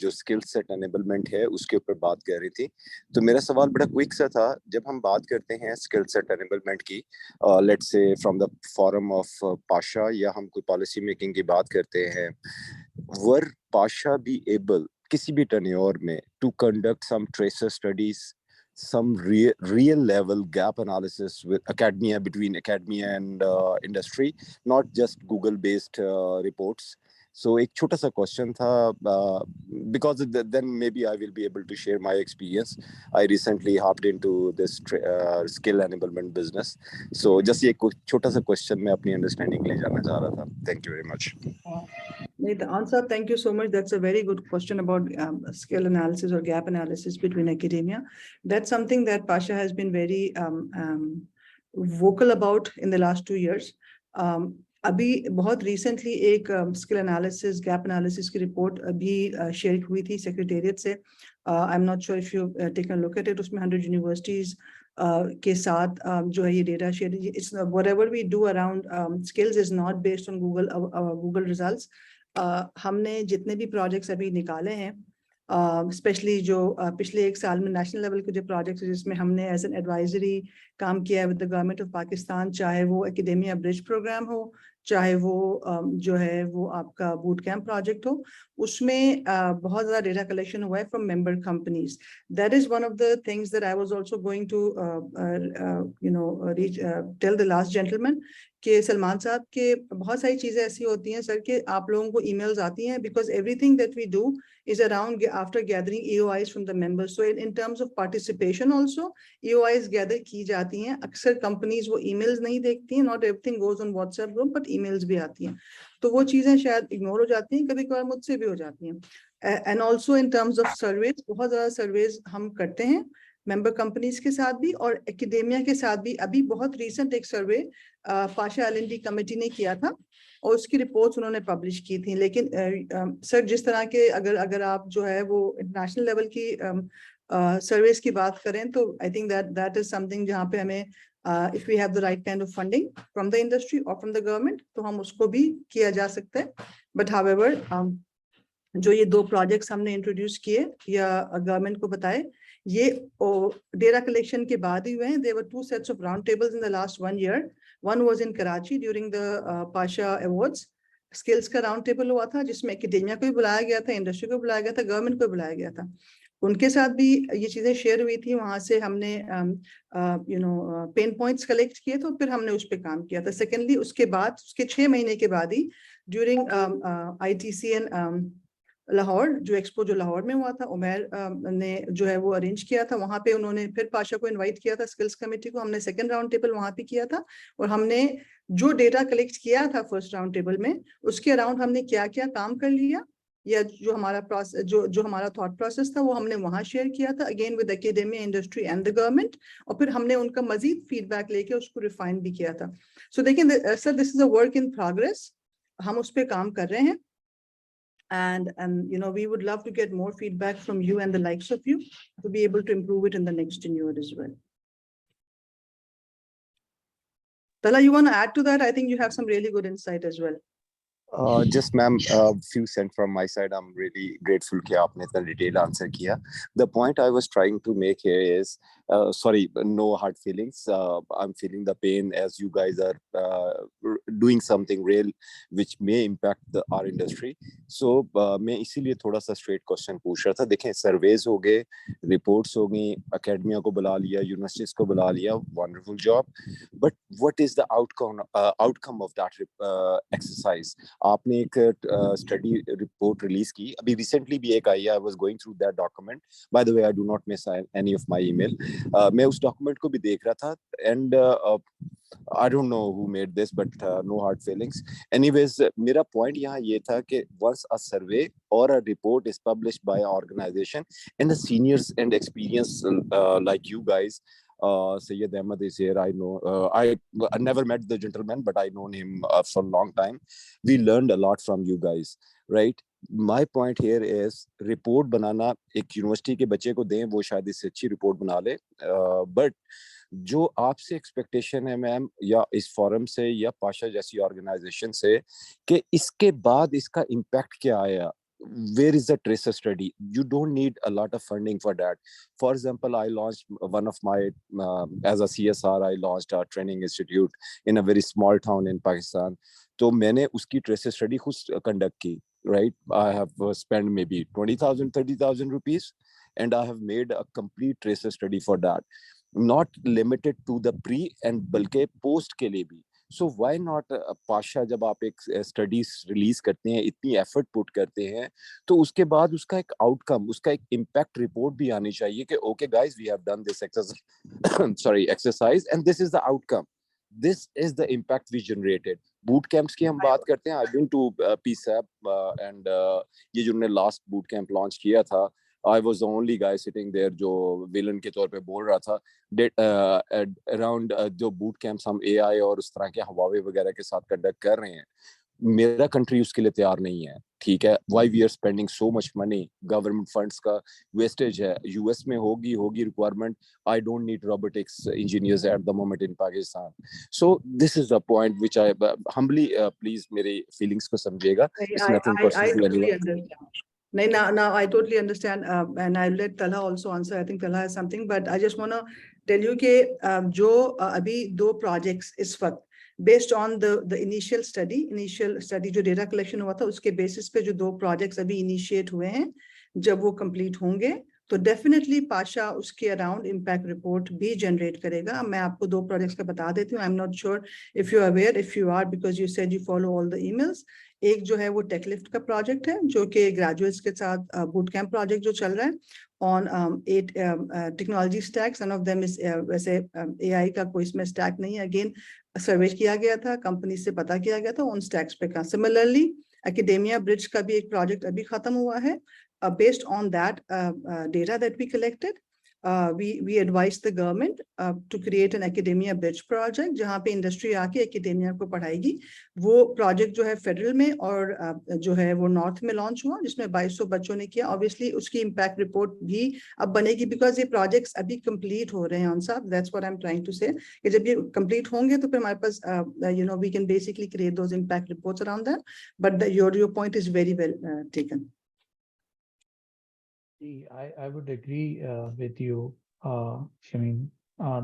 जो skill set enablement है उसके ऊपर बात कर रही थी। तो मेरा सवाल बड़ा क्विक सा था। जब हम बात करते हैं skill set enablement की, let's say from the forum of Pasha, या हम कोई policy making की बात करते हैं, were Pasha be able किसी भी tenure में to conduct some tracer studies, some real level gap analysis with academia, between academia and industry, not just Google based reports? So एक छोटा सा क्वेश्चन था, because then maybe I will be able to share my experience. I recently hopped into this skill enablement business. So just ये छोटा सा question मैं अपनी understanding ले जाना चाह रहा था। Thank you very much. The answer, thank you so much. That's a very good question about skill analysis or gap analysis between academia. That's something that Pasha has been very vocal about in the last 2 years. अभी बहुत recently एक skill analysis gap analysis की report अभी share हुई थी secretariat से। I am not sure if you taken a look at it. उसमें 100 universities के साथ जो है ये data share, it's whatever we do around skills is not based on Google results. हमने जितने भी प्रोजेक्ट्स अभी निकाले हैं, स्पेशली जो पिछले 1 साल में नेशनल लेवल के जो प्रोजेक्ट्स हैं जिसमें हमने एज एन एडवाइजरी काम किया है with the government of Pakistan, चाहे वो एकेडेमिया ब्रिज प्रोग्राम हो, चाहे वो जो है वो आपका बूट कैंप प्रोजेक्ट हो, उसमें बहुत ज़्यादा डेटा कलेक्शन हुआ है from member companies. That is one of the things that I was also going to tell the last gentleman कि सलमान साहब के बहुत सारी चीज़ें ऐसी होती हैं सर कि आप लोगों को ईमेल्स आती हैं, because everything that we do is around after gathering EOIs from the members. So in terms of participation also EOIs gather की जाती हैं। अक्सर companies वो emails नहीं देखती हैं, not everything goes on WhatsApp group, but emails भी आती हैं, तो वो चीजें शायद इग्नोर हो जाती हैं, कभी कभार मुझसे भी हो जाती हैं। And also in terms of surveys, बहुत ज़्यादा surveys हम करते हैं मेंबर कंपनीज के साथ भी और एकेडेमिया के साथ भी। अभी बहुत रीसेंट एक सर्वे पाशा L&D कमेटी ने किया था और उसकी रिपोर्ट्स उन्होंने पब्लिश की थी। लेकिन सर जिस तरह के अगर आप जो है वो इंटरनेशनल लेवल की सर्वेस की बात करें तो I think that is something जहाँ पे हमें if we have the right kind of funding from the industry और फ्रॉम द गवर्नमेंट तो हम उसको भी किया जा सकता है। बट हाउएवर जो ये 2 प्रोजेक्ट्स हमने इंट्रोड्यूस किए या गवर्नमेंट को बताए, ये डेटा कलेक्शन के बाद ही हुए हैं। There were 2 sets of round tables in the last 1 year. One was in Karachi during the Pasha Awards. Skills का राउंड टेबल हुआ था जिसमें एकेडेमिया को भी बुलाया गया था, इंडस्ट्री को बुलाया गया था, गवर्नमेंट को बुलाया गया था। उनके साथ भी ये चीजें शेयर हुई थी, वहां से हमने पेन पॉइंट्स कलेक्ट किए, तो फिर हमने उस पर काम किया था। सेकेंडली उसके बाद उसके 6 महीने के बाद ही ड्यूरिंग ITCN लाहौर, जो एक्सपो जो लाहौर में हुआ था, उमैर ने जो है वो अरेंज किया था, वहां पे उन्होंने फिर पाशा को इनवाइट किया था, स्किल्स कमेटी को। हमने सेकंड राउंड टेबल वहां पे किया था, और हमने जो डेटा कलेक्ट किया था फर्स्ट राउंड टेबल में, उसके अराउंड हमने क्या क्या काम कर लिया, या जो हमारा प्रोसेस, जो हमारा थॉट प्रोसेस था, वो हमने वहां शेयर किया था, again with academia, industry and the government. और फिर हमने उनका मजीद फीडबैक लेके उसको रिफाइन भी किया था। सो देखिए sir, this is a work in progress, हम उस पर काम कर रहे हैं। And we would love to get more feedback from you and the likes of you to be able to improve it in the next tenure as well. Tala, you want to add to that? I think you have some really good insight as well. Just ma'am, few cents from my side. I'm really grateful कि आपने इतना detailed answer किया. The point I was trying to make here is, sorry, no hard feelings. I'm feeling the pain as you guys are doing something real which may impact our industry. So मैं इसीलिए थोड़ा सा straight question पूछ रहा था. देखें, surveys हो गए, reports हो गई, academia को बुला लिया, universities को बुला लिया, wonderful job. But what is the outcome of that exercise? आपने एक स्टडी रिपोर्ट रिलीज की, अभी रिसेंटली भी एक आई है. I was going through that document, by the way I do not miss any of my email. मैं उस document को भी देख रहा था, and I don't know who made this, but no hard feelings. Anyways, मेरा point यहाँ ये था कि once a survey or a report is published by an organization and the seniors and experienced like you guys, Sayyid Ahmed is here. I know. I never met the gentleman, but I known him for a long time. We learned a lot from you guys, right? My point here is report बनाना एक university के बच्चे को दें, वो शायद इससे अच्छी report बना ले, but जो आपसे एक्सपेक्टेशन है मैम, या इस फोरम से या पाशा जैसी ऑर्गेनाइजेशन से, कि इसके बाद इसका इम्पैक्ट क्या आया. Where is the tracer study? You don't need a lot of funding for that. For example, I launched one of my, as a CSR, I launched a training institute in a very small town in Pakistan. तो मैंने उसकी tracer study खुद conduct की, right? I have spent maybe 20,000, 30,000 rupees, and I have made a complete tracer study for that. Not limited to the pre and बल्कि post के लिए भी. So why not Pasha, जब आप एक स्टडीज रिलीज करते हैं, इतनी एफर्ट पुट करते हैं, तो उसके बाद उसका एक आउटकम, उसका एक इम्पैक्ट रिपोर्ट भी आनी चाहिए कि okay guys, we have done this exercise and this is the outcome, this is the impact we generated. Boot camps की हम बात करते हैं, I been to PSAP and ये जो उन्होंने लास्ट बूट कैंप लॉन्च किया था, I was the only guy sitting there जो विलन के तौर पे बोल रहा था. अराउंड जो बूट कैंप्स हम AI और उस तरह के हवावे वगैरह के साथ कंडक्ट कर रहे हैं, मेरा कंट्री उसके लिए तैयार नहीं है. ठीक है, why we are spending so much money, government funds का वेस्टेज है. US में होगी requirement. I don't need robotics engineers at the moment in Pakistan. So this is the point which I humbly please मेरे feelings को समझिएगा. It's nothing personal to anyone. Now I totally understand, and I'll let Talha also answer. I think Talha has something, but I just want to tell you कि जो अभी 2 projects इस वक्त based on the initial study जो data collection हुआ था, उसके basis पे जो 2 projects अभी initiate हुए हैं, जब वो complete होंगे तो डेफिनेटली पाशा उसके अराउंड इम्पैक्ट रिपोर्ट भी जनरेट करेगा. मैं आपको 2 प्रोजेक्ट्स का बता देती हूँ. I am not sure if you aware, if you are, because you said you follow all the emails. एक जो है वो टेकलिफ्ट का प्रोजेक्ट है, जो कि ग्रेजुएट्स के साथ बूट कैंप प्रोजेक्ट जो चल रहा है on 8 technology stacks. One of them is, वैसे AI का कोई इसमें स्टैक नहीं है, अगेन सर्वे किया गया था, कंपनी से पता किया गया था, उन स्टैक्स पे का. सिमिलरली एकेडेमिया ब्रिज का भी एक प्रोजेक्ट अभी खत्म हुआ है. Based on that data that we collected, we advised the government to create an academia bridge project, जहाँ पे इंडस्ट्री आके एकेडेमिया को पढ़ाएगी. वो प्रोजेक्ट जो है फेडरल में और जो है वो नॉर्थ में लॉन्च हुआ, जिसमें 2200 बच्चों ने किया. ऑब्वियसली उसकी इम्पैक्ट रिपोर्ट भी अब बनेगी, बिकॉज ये प्रोजेक्ट्स अभी कंप्लीट हो रहे हैं. ऑन साहब, that's what I am trying to say, कि जब ये कंप्लीट होंगे तो फिर हमारे पास we can basically create those impact reports around that. But your point is very well taken. I would agree with you, Shamim,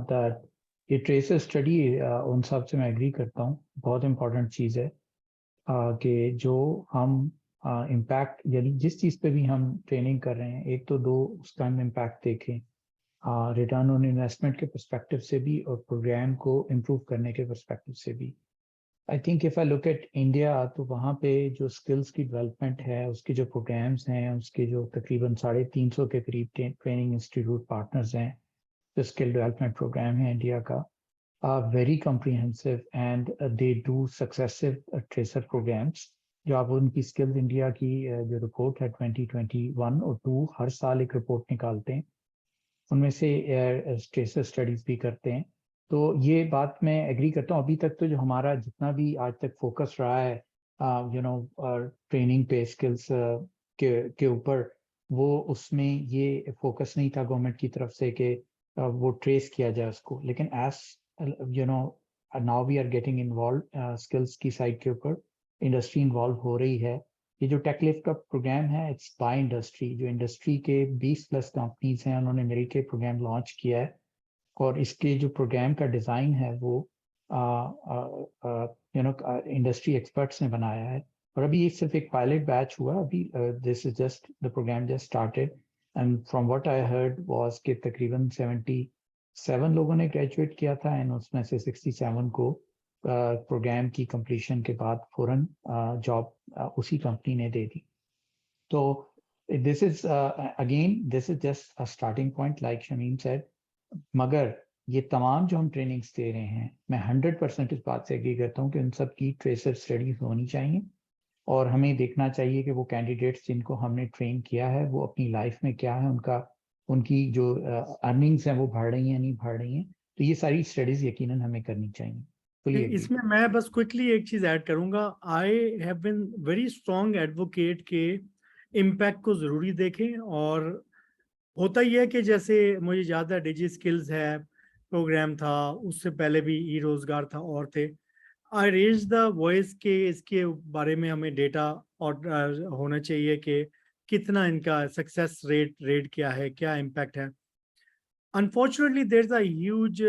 that ये tracer study उन सब से मैं एग्री करता हूँ. बहुत इम्पोर्टेंट चीज़ है कि जो हम इम्पैक्ट, यानी जिस चीज़ पे भी हम ट्रेनिंग कर रहे हैं, एक तो दो उसका हम इम्पैक्ट देखें रिटर्न ऑन इन्वेस्टमेंट के पर्सपेक्टिव से भी और प्रोग्राम को इम्प्रूव करने के पर्सपेक्टिव से भी। I think if I look at India, तो वहाँ पे जो स्किल्स की डेवलपमेंट है, उसके जो प्रोग्राम्स हैं, उसके जो तकरीबन 350 के करीब ट्रेनिंग इंस्टीट्यूट पार्टनर्स हैं, जो स्किल डेवलपमेंट प्रोग्राम है इंडिया का, very comprehensive and they do successive tracer programmes. जो आप उनकी स्किल्स इंडिया की जो रिपोर्ट है 2021 और 2 हर साल एक रिपोर्ट निकालते हैं, उनमें से ट्रेसर स्टडीज भी करते हैं। तो ये बात मैं एग्री करता हूँ। अभी तक तो जो हमारा जितना भी आज तक फोकस रहा है ट्रेनिंग पे स्किल्स के ऊपर, वो उसमें ये फोकस नहीं था गवर्नमेंट की तरफ से कि वो ट्रेस किया जाए उसको। लेकिन as now we are getting involve skills की साइड के ऊपर, इंडस्ट्री इन्वॉल्व हो रही है। ये जो टेक लिफ्ट का प्रोग्राम है, इट्स बाय इंडस्ट्री। जो इंडस्ट्री के 20+ कंपनीज हैं, उन्होंने मिलकर प्रोग्राम लॉन्च किया है और इसके जो प्रोग्राम का डिज़ाइन है वो इंडस्ट्री एक्सपर्ट्स ने बनाया है। और अभी ये सिर्फ एक पायलट बैच हुआ अभी, this is just the programme just started and from what I heard was कि तकरीबन 77 लोगों ने ग्रेजुएट किया था एंड उसमें से 67 को प्रोग्राम की कंप्लीशन के बाद फौरन जॉब उसी कंपनी ने दे दी। तो this is again this is just a starting point like Shamim said, मगर ये तमाम जो हम ट्रेनिंग्स दे रहे हैं, मैं 100% इस बात से एग्री करता हूँ कि उन सब की ट्रेसर स्टडीज होनी चाहिए और हमें देखना चाहिए कि वो कैंडिडेट्स जिनको हमने ट्रेन किया है वो अपनी लाइफ में क्या है, उनकी जो अर्निंग्स हैं वो बढ़ रही हैं नहीं बढ़ रही हैं। तो ये सारी स्टडीज यकीनन हमें करनी चाहिए। इसमें मैं बस क्विकली एक चीज ऐड करूंगा। I have been very strong advocate के इम्पैक्ट को जरूरी देखें। और होता ही है कि जैसे मुझे याद है डिजी स्किल्स है प्रोग्राम था, उससे पहले भी ई रोजगार था और थे। आई रेज द वॉइस के इसके बारे में हमें डेटा और होना चाहिए कि कितना इनका सक्सेस रेट क्या है, क्या इम्पैक्ट है। Unfortunately there is a huge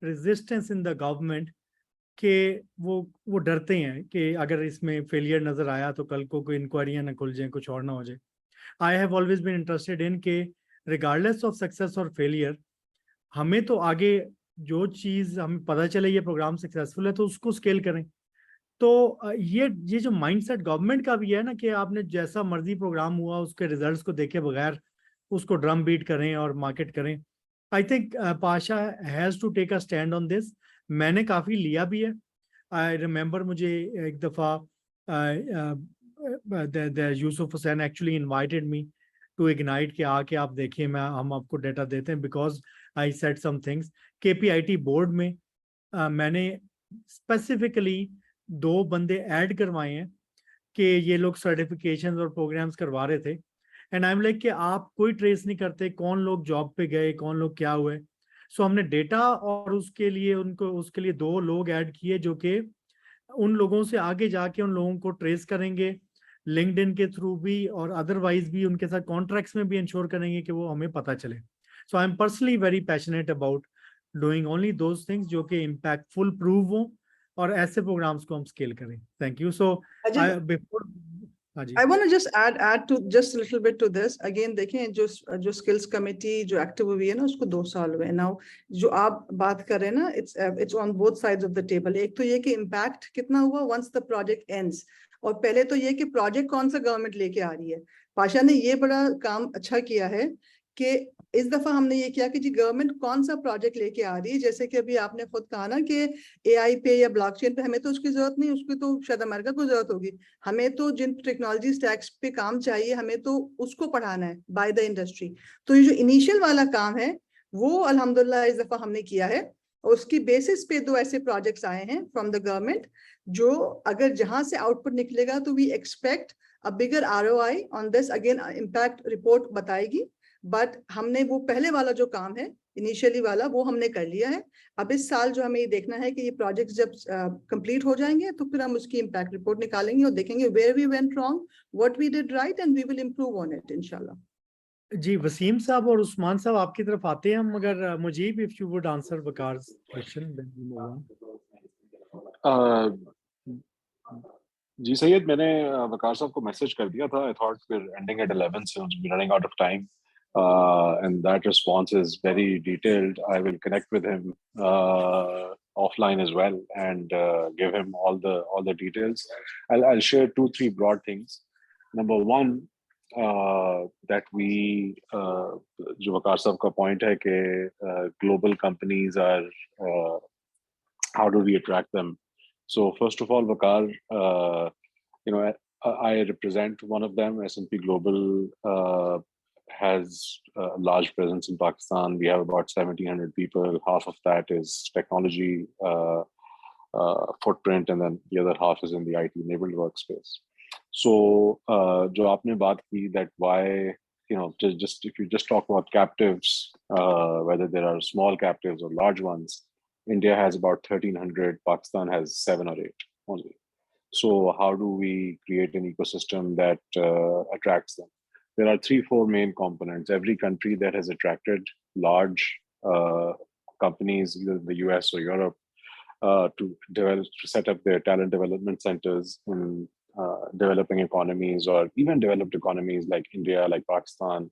resistance in the government कि वो डरते हैं कि अगर इसमें फेलियर नजर आया तो कल को कोई इंक्वायरियां ना खुल जाए, कुछ और ना हो जाए। I have always been interested in के रिगार्डलेस ऑफ सक्सेस और फेलियर, हमें तो आगे जो चीज हमें पता चले ये प्रोग्राम सक्सेसफुल है तो उसको स्केल करें। तो ये जो माइंडसेट गवर्नमेंट का भी है ना कि आपने जैसा मर्जी प्रोग्राम हुआ उसके रिजल्ट्स को देखे बगैर उसको ड्रम बीट करें और मार्केट करें। I think Pasha has to take a stand on this. मैंने काफी लिया भी है। आई रिमेम्बर मुझे एक दफा Yusuf Hussain actually invited me to Ignite के आके आप देखिए हम आपको डेटा देते हैं because I said some things. KPIT board में मैंने स्पेसिफिकली 2 बंदे ऐड करवाए हैं कि ये लोग सर्टिफिकेशंस और प्रोग्राम्स करवा रहे थे। एंड आई एम लाइक कि आप कोई ट्रेस नहीं करते कौन लोग जॉब पे गए, कौन लोग क्या हुए। सो हमने डेटा और उसके लिए 2 लोग ऐड किए जो कि उन लोगों से आगे जाके उन लोगों को ट्रेस करेंगे, लिंक्डइन के थ्रू भी और अदरवाइज भी उनके साथ कॉन्ट्रैक्ट्स में भी इंश्योर करेंगे कि वो हमें पता चले। So I am personally very passionate about doing only those things जो कि इम्पैक्टफुल प्रूव हो और ऐसे प्रोग्राम्स को हम स्केल करें। Thank you. So before I want to just add to just a little bit to this. Again, देखें जो skills committee जो active हुई है ना उसको 2 साल हुए। Now जो आप बात कर रहे हैं ना it's on both sides of the table. एक तो ये कि impact कितना हुआ once the project ends, और पहले तो ये कि project कौन सा government लेके आ रही है। पाशा ने ये बड़ा काम अच्छा किया है कि इस दफा हमने ये किया कि जी गवर्नमेंट कौन सा प्रोजेक्ट लेके आ रही है। जैसे कि अभी आपने खुद कहा ना कि AI पे या ब्लॉकचेन पे हमें तो उसकी जरूरत नहीं, उसकी तो शायद अमेरिका को जरूरत होगी। हमें तो जिन टेक्नोलॉजी स्टैक्स पे काम चाहिए हमें तो उसको पढ़ाना है बाय द इंडस्ट्री। तो ये जो इनिशियल वाला काम है वो अल्हम्दुलिल्लाह इस दफा हमने किया है और उसकी बेसिस पे 2 ऐसे प्रोजेक्ट्स आए हैं फ्रॉम द गवर्नमेंट जो अगर जहां से आउटपुट निकलेगा तो we expect a bigger ROI on this. Again impact report बताएगी, बट हमने वो पहले वाला जो काम है इनिशियली वाला वो हमने कर लिया है। अब इस साल जो हमें ये देखना है कि ये प्रोजेक्ट्स जब कंप्लीट हो जाएंगे तो फिर हम उसकी इम्पैक्ट रिपोर्ट निकालेंगे और देखेंगे where we went wrong, what we did right and we will improve on it इंशाल्लाह। जी वसीम साहब और उस्मान साहब आपकी तरफ आते हैं हम, मगर Mujeeb if you would answer Waqar's question then we move on. जी सैयद, मैंने वकार साहब को मैसेज कर दिया था. I thought we're ending at 11, so we're running out of time. And that response is very detailed. I will connect with him offline as well and give him all the details. I'll share 2-3 broad things. Number one, that we जो वकार साहब का point है कि global companies are how do we attract them? So first of all, Vakar, you know, I represent one of them. S&P Global has a large presence in Pakistan. We have about 1,700 people. Half of that is technology footprint, and then the other half is in the IT-enabled workspace. So, जो आपने बात की that why, you know, just if you just talk about captives, whether there are small captives or large ones, India has about 1,300. Pakistan has 7 or 8 only. So how do we create an ecosystem that attracts them? There are 3-4 main components. Every country that has attracted large companies, either in the US or Europe, to set up their talent development centers in developing economies or even developed economies like India, like Pakistan,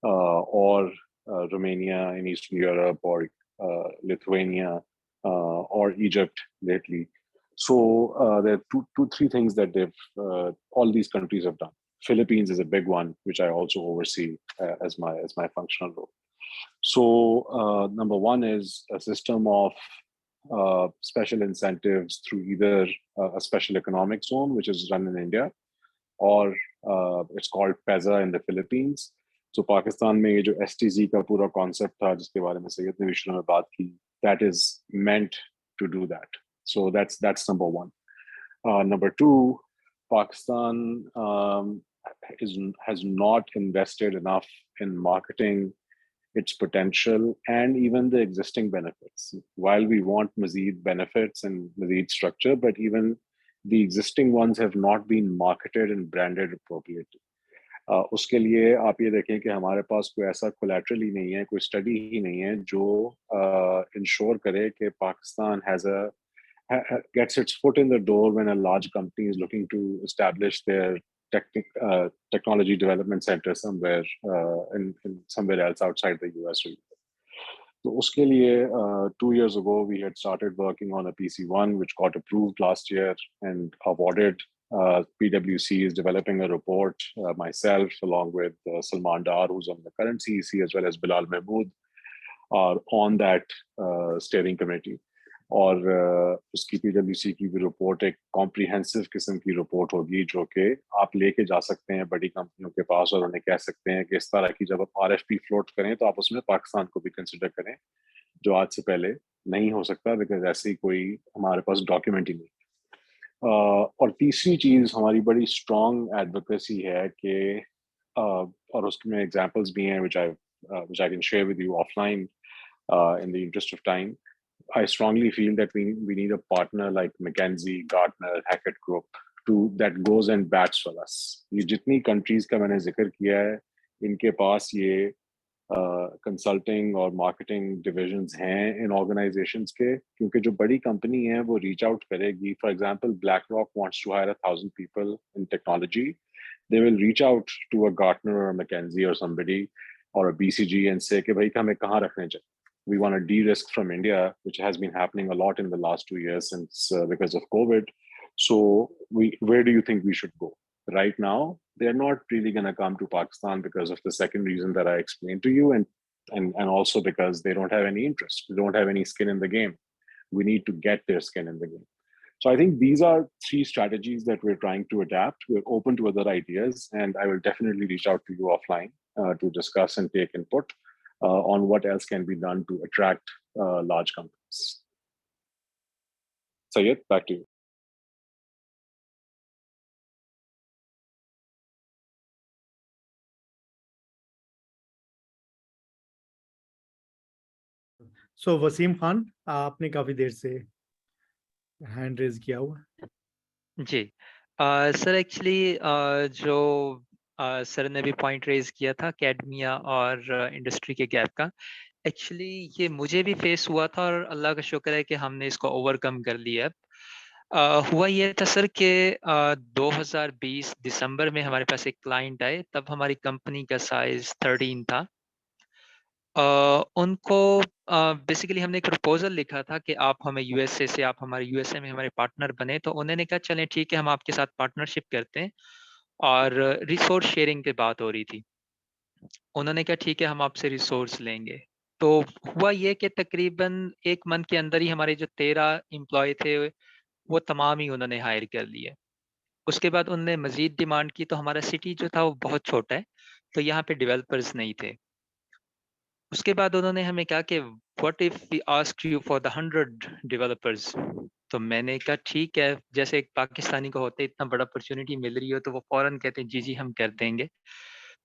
or Romania in Eastern Europe, or Lithuania, or Egypt lately. So there are 2-3 things that all these countries have done. Philippines is a big one, which I also oversee as my functional role. So number one is a system of special incentives through either a special economic zone, which is run in India, or it's called PEZA in the Philippines. So Pakistan में ये जो STZ का पूरा concept था जिसके बारे में सैयद ने भी शुरू में बात की, that is meant to do that. So that's number one. Number two, Pakistan has not invested enough in marketing its potential and even the existing benefits. While we want Mazeed benefits and Mazeed structure, but even the existing ones have not been marketed and branded appropriately. उसके लिए आप ये देखें कि हमारे पास कोई ऐसा collateral ही नहीं है, कोई study ही नहीं है जो ensure करे कि Pakistan gets its foot in the door when a large company is looking to establish their technology development center somewhere in somewhere else outside the US. So uske liye, 2 years ago, we had started working on a PC1, which got approved last year and awarded. PwC is developing a report, myself, along with Salman Dar, who's on the current CEC, as well as Bilal Mahmood, are on that steering committee. और उसकी PwC की भी report एक comprehensive किस्म की report होगी जो कि आप लेके जा सकते हैं बड़ी कंपनियों के पास और उन्हें कह सकते हैं कि इस तरह की जब आप RFP फ्लोट करें तो आप उसमें पाकिस्तान को भी कंसिडर करें, जो आज से पहले नहीं हो सकता बिकॉज ऐसी कोई हमारे पास डॉक्यूमेंट ही नहीं। और तीसरी चीज़ हमारी बड़ी स्ट्रॉन्ग एडवोकेसी है कि और उसमें एग्जांपल्स भी हैं which I can share with you offline in the interest of time. I strongly feel that we need a partner like McKinsey, Gartner, Hackett Group that goes and bats for us. ये जितनी countries का मैंने जिक्र किया है, इनके पास ये consulting और marketing divisions हैं in organizations के, क्योंकि जो बड़ी company है वो reach out करेगी. For example, BlackRock wants to hire 1,000 people in technology. They will reach out to a Gartner or a McKinsey or somebody or a BCG and say कि भाई हमें कहाँ रखने चाहिए. We want to de-risk from India, which has been happening a lot in the last 2 years since because of COVID. So where do you think we should go? Right now, they're not really going to come to Pakistan because of the second reason that I explained to you, and also because they don't have any interest. They don't have any skin in the game. We need to get their skin in the game. So I think these are 3 strategies that we're trying to adapt. We're open to other ideas, and I will definitely reach out to you offline to discuss and take input on what else can be done to attract large companies. Syed, back to you. So Wasim Khan, आपने काफी देर से hand raise किया हुआ। जी sir, actually जो sir ने भी point raise किया था एकेडमिया और इंडस्ट्री के गैप का, एक्चुअली ये मुझे भी फेस हुआ था और अल्लाह का शुक्र है कि हमने इसको ओवरकम कर लिया। हुआ ये था सर कि 2020 दिसंबर में हमारे पास एक क्लाइंट आए, तब हमारी कंपनी का साइज 13 था। उनको बेसिकली हमने एक प्रपोजल लिखा था कि आप हमें यूएसए से, आप हमारे यूएसए में हमारे पार्टनर बने, तो उन्होंने कहा चलें ठीक है, हम आपके साथ पार्टनरशिप करते हैं, और रिसोर्स शेयरिंग की बात हो रही थी। उन्होंने कहा ठीक है, हम आपसे रिसोर्स लेंगे। तो हुआ ये कि तकरीबन 1 मंथ के अंदर ही हमारे जो 13 एम्प्लॉय थे वो तमाम ही उन्होंने हायर कर लिए। उसके बाद उन्होंने मजीद डिमांड की, तो हमारा सिटी जो था वो बहुत छोटा है, तो यहाँ पे डेवलपर्स नहीं थे। उसके बाद उन्होंने हमें कहा कि what if we ask you for the 100 developers. तो मैंने कहा ठीक है, जैसे एक पाकिस्तानी को होता है इतना बड़ा अपॉर्चुनिटी मिल रही हो तो वो फौरन कहते हैं जी जी हम कर देंगे।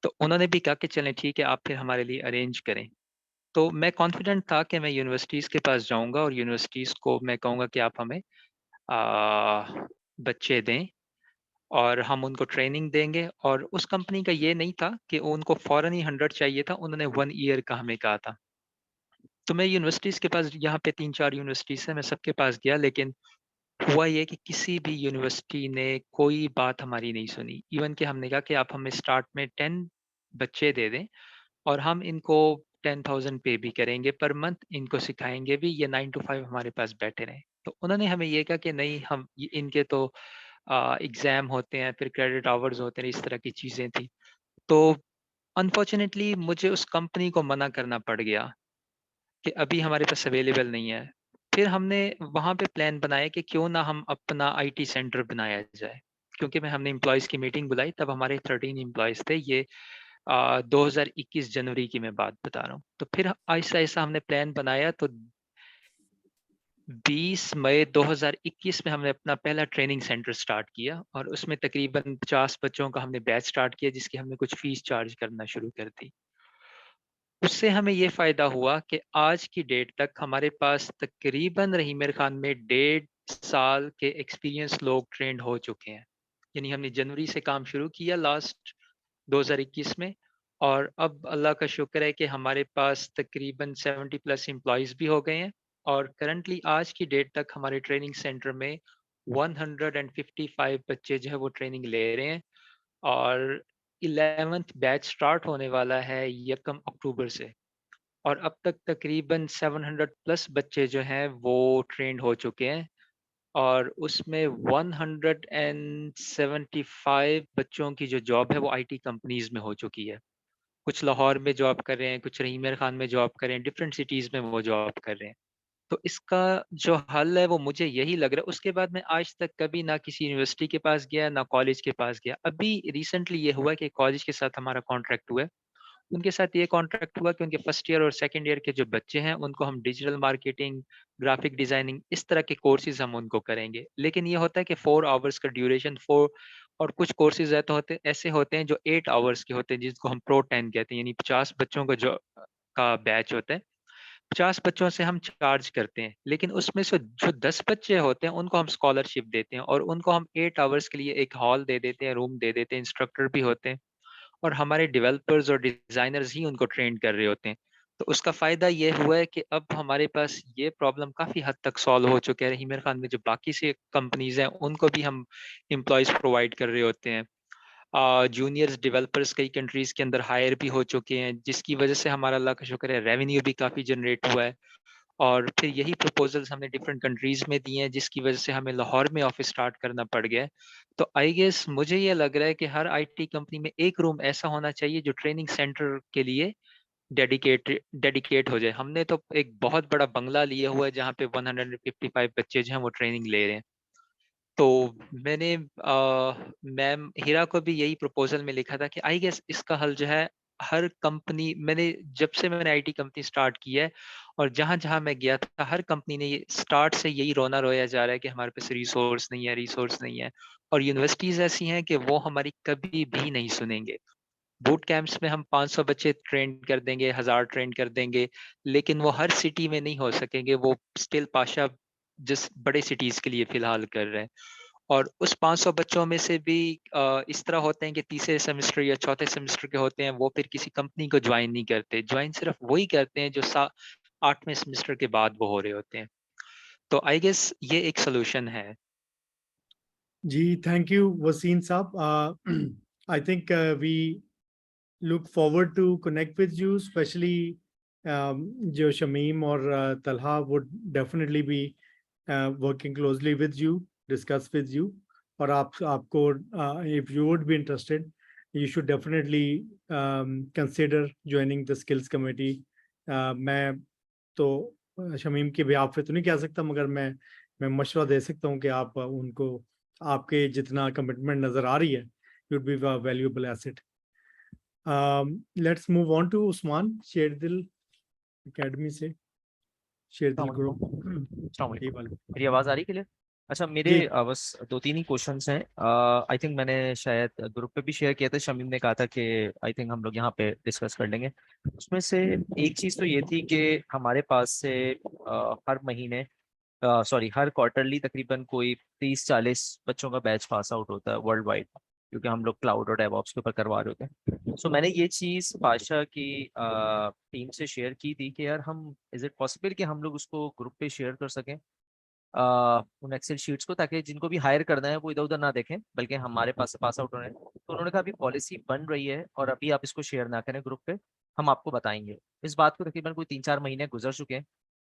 तो उन्होंने भी कहा कि चलें ठीक है, आप फिर हमारे लिए अरेंज करें। तो मैं कॉन्फिडेंट था कि मैं यूनिवर्सिटीज़ के पास जाऊंगा और यूनिवर्सिटीज़ को मैं कहूँगा कि आप हमें बच्चे दें और हम उनको ट्रेनिंग देंगे। और उस कंपनी का ये नहीं था कि उनको फौरन ही 100 चाहिए था, उन्होंने 1 ईयर का हमें कहा था। तो मैं यूनिवर्सिटीज़ के पास, यहाँ पे 3-4 यूनिवर्सिटीज़ हैं, मैं सबके पास गया, लेकिन हुआ ये कि किसी भी यूनिवर्सिटी ने कोई बात हमारी नहीं सुनी। इवन कि हमने कहा कि आप हमें स्टार्ट में 10 बच्चे दे दें और हम इनको 10,000 पे भी करेंगे पर मंथ, इनको सिखाएंगे भी, ये 9 to 5 हमारे पास बैठे रहें। तो उन्होंने हमें ये कहा कि नहीं, हम इनके तो एग्ज़ाम होते हैं, फिर क्रेडिट आवर्स होते हैं, इस तरह की चीज़ें थी। तो अनफॉर्चुनेटली मुझे उस कंपनी को मना करना पड़ गया कि अभी हमारे पास अवेलेबल नहीं है। फिर हमने वहाँ पे प्लान बनाया कि क्यों ना हम अपना आईटी सेंटर बनाया जाए, क्योंकि हमने एम्प्लॉयज़ की मीटिंग बुलाई, तब हमारे 13 एम्प्लॉयज़ थे। ये 2021 जनवरी की मैं बात बता रहा हूँ। तो फिर आहिस्ता-आहिस्ता हमने प्लान बनाया, तो 20 मई 2021 में हमने अपना पहला ट्रेनिंग सेंटर स्टार्ट किया और उसमें तकरीबन 50 बच्चों का हमने बैच स्टार्ट किया, जिसकी हमने कुछ फीस चार्ज करना शुरू कर दी। उससे हमें ये फ़ायदा हुआ कि आज की डेट तक हमारे पास तकरीबन रही मेरे ख़्याल में 1.5 साल के एक्सपीरियंस लोग ट्रेंड हो चुके हैं। यानी हमने जनवरी से काम शुरू किया लास्ट 2021 में, और अब अल्लाह का शुक्र है कि हमारे पास तकरीबन 70 प्लस एम्प्लॉयज़ भी हो गए हैं। और करंटली आज की डेट तक हमारे ट्रेनिंग सेंटर में 155 बच्चे जो है वो ट्रेनिंग ले रहे हैं, और 11th बैच स्टार्ट होने वाला है 1 अक्टूबर से। और अब तक तकरीबन 700 प्लस बच्चे जो हैं वो ट्रेंड हो चुके हैं, और उसमें 175 बच्चों की जो जॉब है वो आईटी कंपनीज में हो चुकी है। कुछ लाहौर में जॉब कर रहे हैं, कुछ रहीम खान में जॉब कर रहे हैं, डिफरेंट सिटीज़ में वो जॉब कर रहे हैं। तो इसका जो हल है वो मुझे यही लग रहा है। उसके बाद मैं आज तक कभी ना किसी यूनिवर्सिटी के पास गया, ना कॉलेज के पास गया। अभी रिसेंटली ये हुआ कि कॉलेज के साथ हमारा कॉन्ट्रैक्ट हुआ है। उनके साथ ये कॉन्ट्रैक्ट हुआ कि उनके फर्स्ट ईयर और सेकंड ईयर के जो बच्चे हैं उनको हम डिजिटल मार्केटिंग, ग्राफिक डिजाइनिंग, इस तरह के कोर्सेज हम उनको करेंगे। लेकिन ये होता है कि 4 आवर्स का ड्यूरेशन, 4, और कुछ कोर्सेज ऐसे होते हैं जो 8 आवर्स के होते हैं, जिसको हम प्रो 10 कहते हैं। यानी 50 बच्चों का जो का बैच होता है, 50 बच्चों से हम चार्ज करते हैं, लेकिन उसमें से जो 10 बच्चे होते हैं उनको हम स्कॉलरशिप देते हैं, और उनको हम 8 आवर्स के लिए एक हॉल दे देते हैं, रूम दे देते हैं, इंस्ट्रक्टर भी होते हैं, और हमारे डेवलपर्स और डिजाइनर्स ही उनको ट्रेन कर रहे होते हैं। तो उसका फ़ायदा ये हुआ है कि अब हमारे पास ये प्रॉब्लम काफ़ी हद तक सॉल्व हो चुका है। रहीम खान में जो बाकी से कंपनीज़ हैं उनको भी हम एम्प्लॉयज़ प्रोवाइड कर रहे होते हैं। जूनियर्स डेवलपर्स कई कंट्रीज़ के अंदर हायर भी हो चुके हैं, जिसकी वजह से हमारा अल्लाह का शुक्र है रेवेन्यू भी काफ़ी जनरेट हुआ है। और फिर यही प्रपोजल्स हमने डिफरेंट कंट्रीज़ में दिए हैं, जिसकी वजह से हमें लाहौर में ऑफिस स्टार्ट करना पड़ गया है। तो आई गेस मुझे ये लग रहा है कि हर आईटी कंपनी में एक रूम ऐसा होना चाहिए जो ट्रेनिंग सेंटर के लिए डेडिकेट हो जाए। हमने तो एक बहुत बड़ा बंगला लिया हुआ है जहाँ पे 155 बच्चे जो हैं वो ट्रेनिंग ले रहे हैं। तो मैंने मैम हिरा को भी यही प्रपोजल में लिखा था कि आई गेस इसका हल जो है, हर कंपनी, जब से मैंने आईटी कंपनी स्टार्ट की है और जहाँ-जहाँ मैं गया था, हर कंपनी ने ये स्टार्ट से यही रोना रोया जा रहा है कि हमारे पास रिसोर्स नहीं है, रिसोर्स नहीं है। और यूनिवर्सिटीज़ ऐसी हैं कि वो हमारी कभी भी नहीं सुनेंगे। बूट कैंप्स में हम 500 बच्चे ट्रेन कर देंगे, 1000 ट्रेन कर देंगे, लेकिन वो हर सिटी में नहीं हो सकेंगे। वो स्टिल पाशा जिस बड़े सिटीज़ के लिए फ़िलहाल कर रहे हैं। और उस 500 बच्चों में से भी इस तरह होते हैं कि तीसरे सेमेस्टर या चौथे सेमेस्टर के होते हैं, वो फिर किसी कंपनी को ज्वाइन नहीं करते। ज्वाइन सिर्फ वही करते हैं जो 8वें सेमेस्टर के बाद वो हो रहे होते हैं। तो आई गेस ये एक सॉल्यूशन है। जी, thank you, Wasim साहब. I think we look forward to connect with you, especially जो शमीम और Talha would definitely be working closely with you, discuss with you. और आपको if you would be interested, you should definitely consider joining the skills committee. मैं तो शमीम के behalf पे तो नहीं कह सकता, मगर मैं मशवरा दे सकता हूँ कि आप उनको आपके जितना कमिटमेंट नजर आ रही है, you'd be a valuable asset. Let's move on to Usman Sherdil Academy से, शेरदिल ग्रुप. मेरी आवाज आ रही क्लियर? अच्छा, मेरे जी. बस 2-3 ही क्वेश्चंस हैं. आई थिंक मैंने शायद ग्रुप पे भी शेयर किया था, शमीम ने कहा था कि आई थिंक हम लोग यहाँ पे डिस्कस कर लेंगे. उसमें से एक चीज तो ये थी कि हमारे पास से हर महीने सॉरी हर क्वार्टरली तकरीबन कोई 30-40 बच्चों का बैच पास आउट होता है वर्ल्ड वाइड, क्योंकि हम लोग क्लाउड और डेवऑप्स के ऊपर करवा रहे होते हैं. सो मैंने ये चीज़ पाशा की टीम से शेयर की थी कि यार हम इज इट पॉसिबल कि हम लोग उसको ग्रुप पे शेयर कर सकें उन एक्सेल शीट्स को, ताकि जिनको भी हायर करना है वो इधर उधर ना देखें बल्कि हमारे पास से पास आउट होने. तो उन्होंने कहा अभी पॉलिसी बन रही है और अभी आप इसको शेयर ना करें ग्रुप पे, हम आपको बताएंगे. इस बात को तकरीबन कोई 3-4 महीने गुजर चुके हैं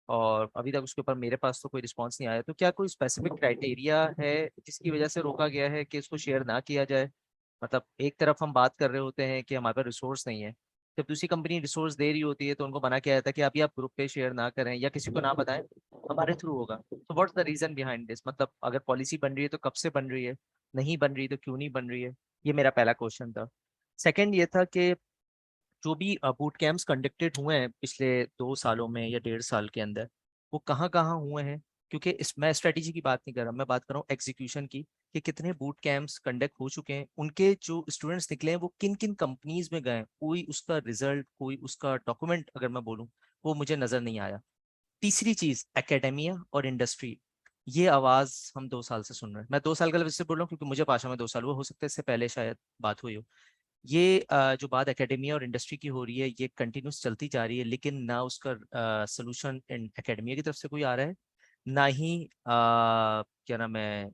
और अभी तक उसके ऊपर मेरे पास तो कोई रिस्पांस नहीं आया. तो क्या कोई स्पेसिफिक क्राइटेरिया है जिसकी वजह से रोका गया है कि इसको शेयर ना किया जाए? मतलब एक तरफ हम बात कर रहे होते हैं कि हमारे पास रिसोर्स नहीं है, जब दूसरी कंपनी रिसोर्स दे रही होती है तो उनको मना किया जाता है कि अभी आप ग्रुप पे शेयर ना करें या किसी को ना बताएं, हमारे थ्रू होगा. तो what's the reason behind this? मतलब अगर पॉलिसी बन रही है तो कब से बन रही है, नहीं बन रही तो क्यों नहीं बन रही है? ये मेरा पहला क्वेश्चन था. सेकेंड ये था कि जो भी बूट कैंप्स कंडक्टेड हुए हैं पिछले 2 सालों में या 1.5 साल के अंदर, वो कहाँ हुए हैं? क्योंकि मैं स्ट्रेटेजी की बात नहीं कर रहा, मैं बात कर रहा हूँ एग्जीक्यूशन की, कि कितने बूट कैंप्स कंडक्ट हो चुके हैं, उनके जो स्टूडेंट्स निकले हैं वो किन किन कंपनीज में गए, कोई उसका रिजल्ट, कोई उसका डॉक्यूमेंट अगर मैं बोलूँ वो मुझे नजर नहीं आया. तीसरी चीज एकेडेमिया और इंडस्ट्री, ये आवाज हम 2 साल से सुन रहे हैं. मैं 2 साल का इससे बोल रहा हूँ क्योंकि मुझे पाशा में 2 साल हुआ, हो सकता है इससे पहले शायद बात हुई हो. ये जो बात एकेडेमिया और इंडस्ट्री की हो रही है ये कंटिन्यूस चलती जा रही है, लेकिन ना उसका सोल्यूशन एकेडेमिया की तरफ से कोई आ रहा है, ना ही क्या नाम है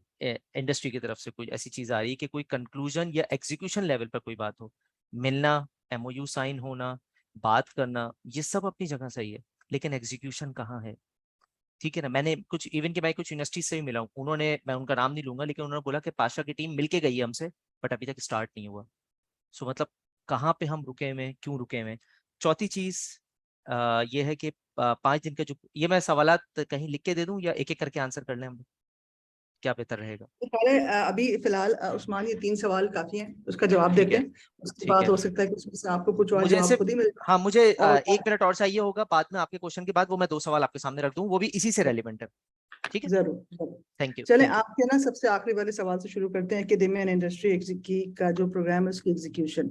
इंडस्ट्री की तरफ से कोई ऐसी चीज आ रही है कि कोई कंक्लूजन या एग्जीक्यूशन लेवल पर कोई बात हो. मिलना, एमओयू साइन होना, बात करना, ये सब अपनी जगह सही है, लेकिन एग्जीक्यूशन कहाँ है? ठीक है ना. मैंने कुछ इवन के मैं कुछ यूनिवर्सिटी से भी मिला हूँ, उन्होंने, मैं उनका नाम नहीं लूंगा, लेकिन उन्होंने बोला कि पाशा की टीम मिलके गई है हमसे बट अभी तक स्टार्ट नहीं हुआ. सो मतलब कहाँ पे हम रुके हुए, क्यों रुके हुए? चौथी चीज ये है कि 5 दिन का जो, ये मैं सवालात कहीं लिख के दे दूं या एक एक करके आंसर कर लें हम, क्या बेहतर रहेगा? पहले अभी फिलहाल उस्मान ये 3 सवाल काफी हैं, उसका जवाब देते हैं, उसके बाद हो सकता है कि उसमें से आपको कुछ और मुझे जवाब सिर्फ खुद ही मिल जाए. हाँ मुझे और 1 मिनट और चाहिए होगा बाद में आपके क्वेश्चन के बाद, वो मैं 2 सवाल आपके सामने रख दूं, वो भी इसी से रेलिवेंट है. ठीक है, जरूर. Thank you. चले आपके ना सबसे आखिरी वाले सवाल से शुरू करते हैं. एकेडेमिया एंड इंडस्ट्री का जो प्रोग्राम है उसकी execution.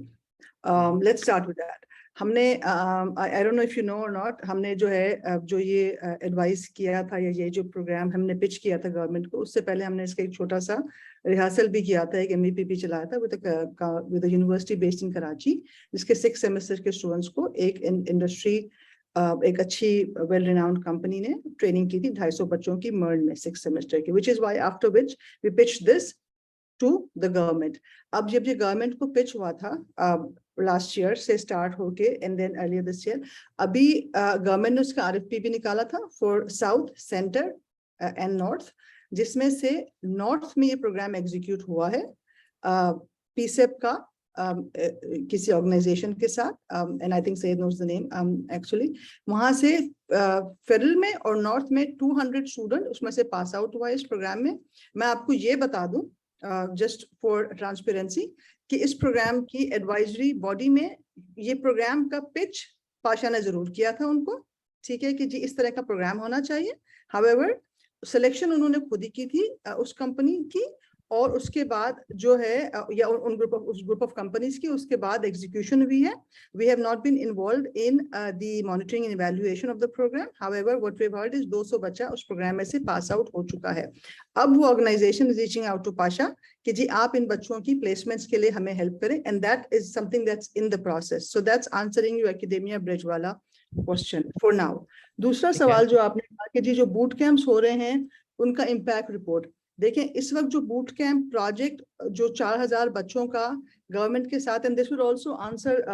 Let's start with that. हमने I don't know if you know or not, हमने जो है जो ये एडवाइस किया था या ये जो प्रोग्राम हमने पिच किया था गवर्नमेंट को, उससे पहले हमने इसका एक छोटा सा रिहर्सल भी किया था, एक MVP चलाया था with university based in Karachi, जिसके 6 सेमेस्टर के स्टूडेंट्स को एक इंडस्ट्री एक अच्छी वेल रिनाउंड कंपनी ने ट्रेनिंग की थी 250 बच्चों की मर्न में 6 सेमेस्टर की, which is why after which we pitch this to the government. अब जब ये गवर्नमेंट को पिच हुआ था लास्ट ईयर से स्टार्ट होके and then earlier this year, अभी गवर्नमेंट ने उसका RFP भी निकाला था for south, centre and north, जिसमें से नॉर्थ में ये प्रोग्राम एग्जीक्यूट हुआ है PSEP का किसी ऑर्गेनाइजेशन के साथ, and I think Syed knows the name actually. वहां से फेडरल में और नॉर्थ में 200 स्टूडेंट उसमें से पास आउट हुआ है इस प्रोग्राम में. मैं आपको ये बता दूं जस्ट फॉर ट्रांसपेरेंसी कि इस प्रोग्राम की एडवाइजरी बॉडी में ये प्रोग्राम का पिच पाशा ने जरूर किया था उनको, ठीक है, कि जी इस तरह का प्रोग्राम होना चाहिए. हाउएवर सिलेक्शन उन्होंने खुद ही की थी उस कंपनी की, और उसके बाद जो है या उस ग्रुप ऑफ कंपनीज की, उसके बाद एग्जीक्यूशन हुई है. We have not been involved in the monitoring and evaluation of the programme. However what we have heard is 200 बच्चा उस प्रोग्राम में से पास आउट हो चुका है. अब वो organisation is reaching out to Pasha कि जी आप इन बच्चों की प्लेसमेंट्स के लिए हमें हेल्प करें, and that is something that's in the process. So that's answering your academia bridge वाला क्वेश्चन फॉर नाउ. दूसरा सवाल जो आपने कहा कि जी जो बूट कैंप्स हो रहे हैं उनका इम्पैक्ट रिपोर्ट, देखें इस वक्त जो बूट कैंप प्रोजेक्ट जो 4000 बच्चों का गवर्नमेंट के साथ, and this will also answer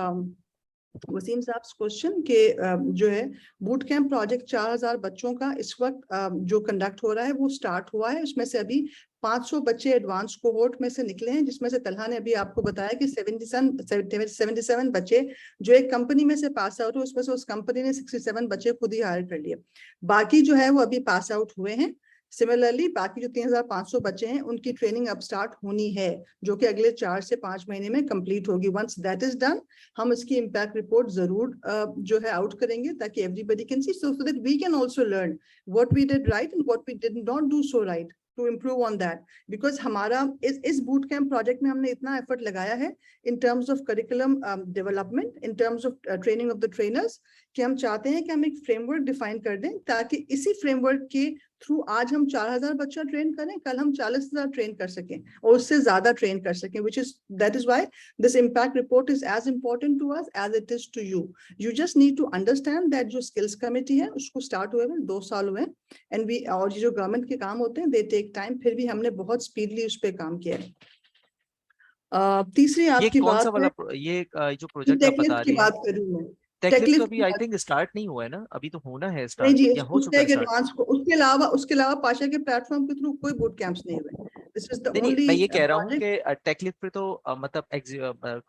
Waseem साहब क्वेश्चन के जो है बूट कैंप प्रोजेक्ट 4000 बच्चों का इस वक्त जो कंडक्ट हो रहा है वो स्टार्ट हुआ है। उसमें से अभी 500 बच्चे एडवांस कोहोर्ट में से निकले हैं, जिसमें से तलहा ने अभी आपको बताया कि 77 बच्चे जो एक कंपनी में से पास आउट हुए, उसमें से उस कंपनी ने 67 बच्चे खुद ही हायर कर लिए, बाकी जो है वो अभी पास आउट हुए हैं। सिमिलरली बाकी जो 3500 बच्चे हैं उनकी ट्रेनिंग अब स्टार्ट होनी है, जो कि अगले 4 से 5 महीने में कंप्लीट होगी। वंस दैट इज डन हम इसकी इम्पैक्ट रिपोर्ट जरूर जो है आउट करेंगे, ताकि everybody can see, so that we can also learn what we did right and what we did not do so right, to improve on that. Because हमारा इस boot camp project में हमने इतना effort लगाया है in terms of curriculum development, in terms of training of the trainers, कि हम चाहते हैं कि हम एक framework define कर दें, ताकि इसी framework के थ्रू आज हम 4000 बच्चा ट्रेन करें, कल हम 40,000 ट्रेन कर सकें और उससे ज्यादा ट्रेन कर सकें, that is why this impact report is as important to us as it is to you. You just need to understand that जो skills committee है उसको start हुए हैं 2 साल हुए, and we और ये जो गवर्नमेंट के काम होते हैं they take time, फिर भी हमने बहुत स्पीडली उस पे काम किया है। तीसरी आपकी कौन सा बात वाला है ये जो प्रोजेक्ट आप बता की रही हैं, बात करूँ मैं, टेक्लिफ तो Techlift अभी की आई बात- थिंक स्टार्ट नहीं हुआ है ना, अभी तो होना है नहीं स्टार्ट जी, या हो उसका चुका है एक स्टार्ट? एडवांस उसके अलावा पाशा के प्लेटफॉर्म के थ्रू कोई बूट कैंप्स नहीं हुए। दिस इज द नहीं ओनली मैं ये कह रहा हूँ कि टेक्लिफ पे तो मतलब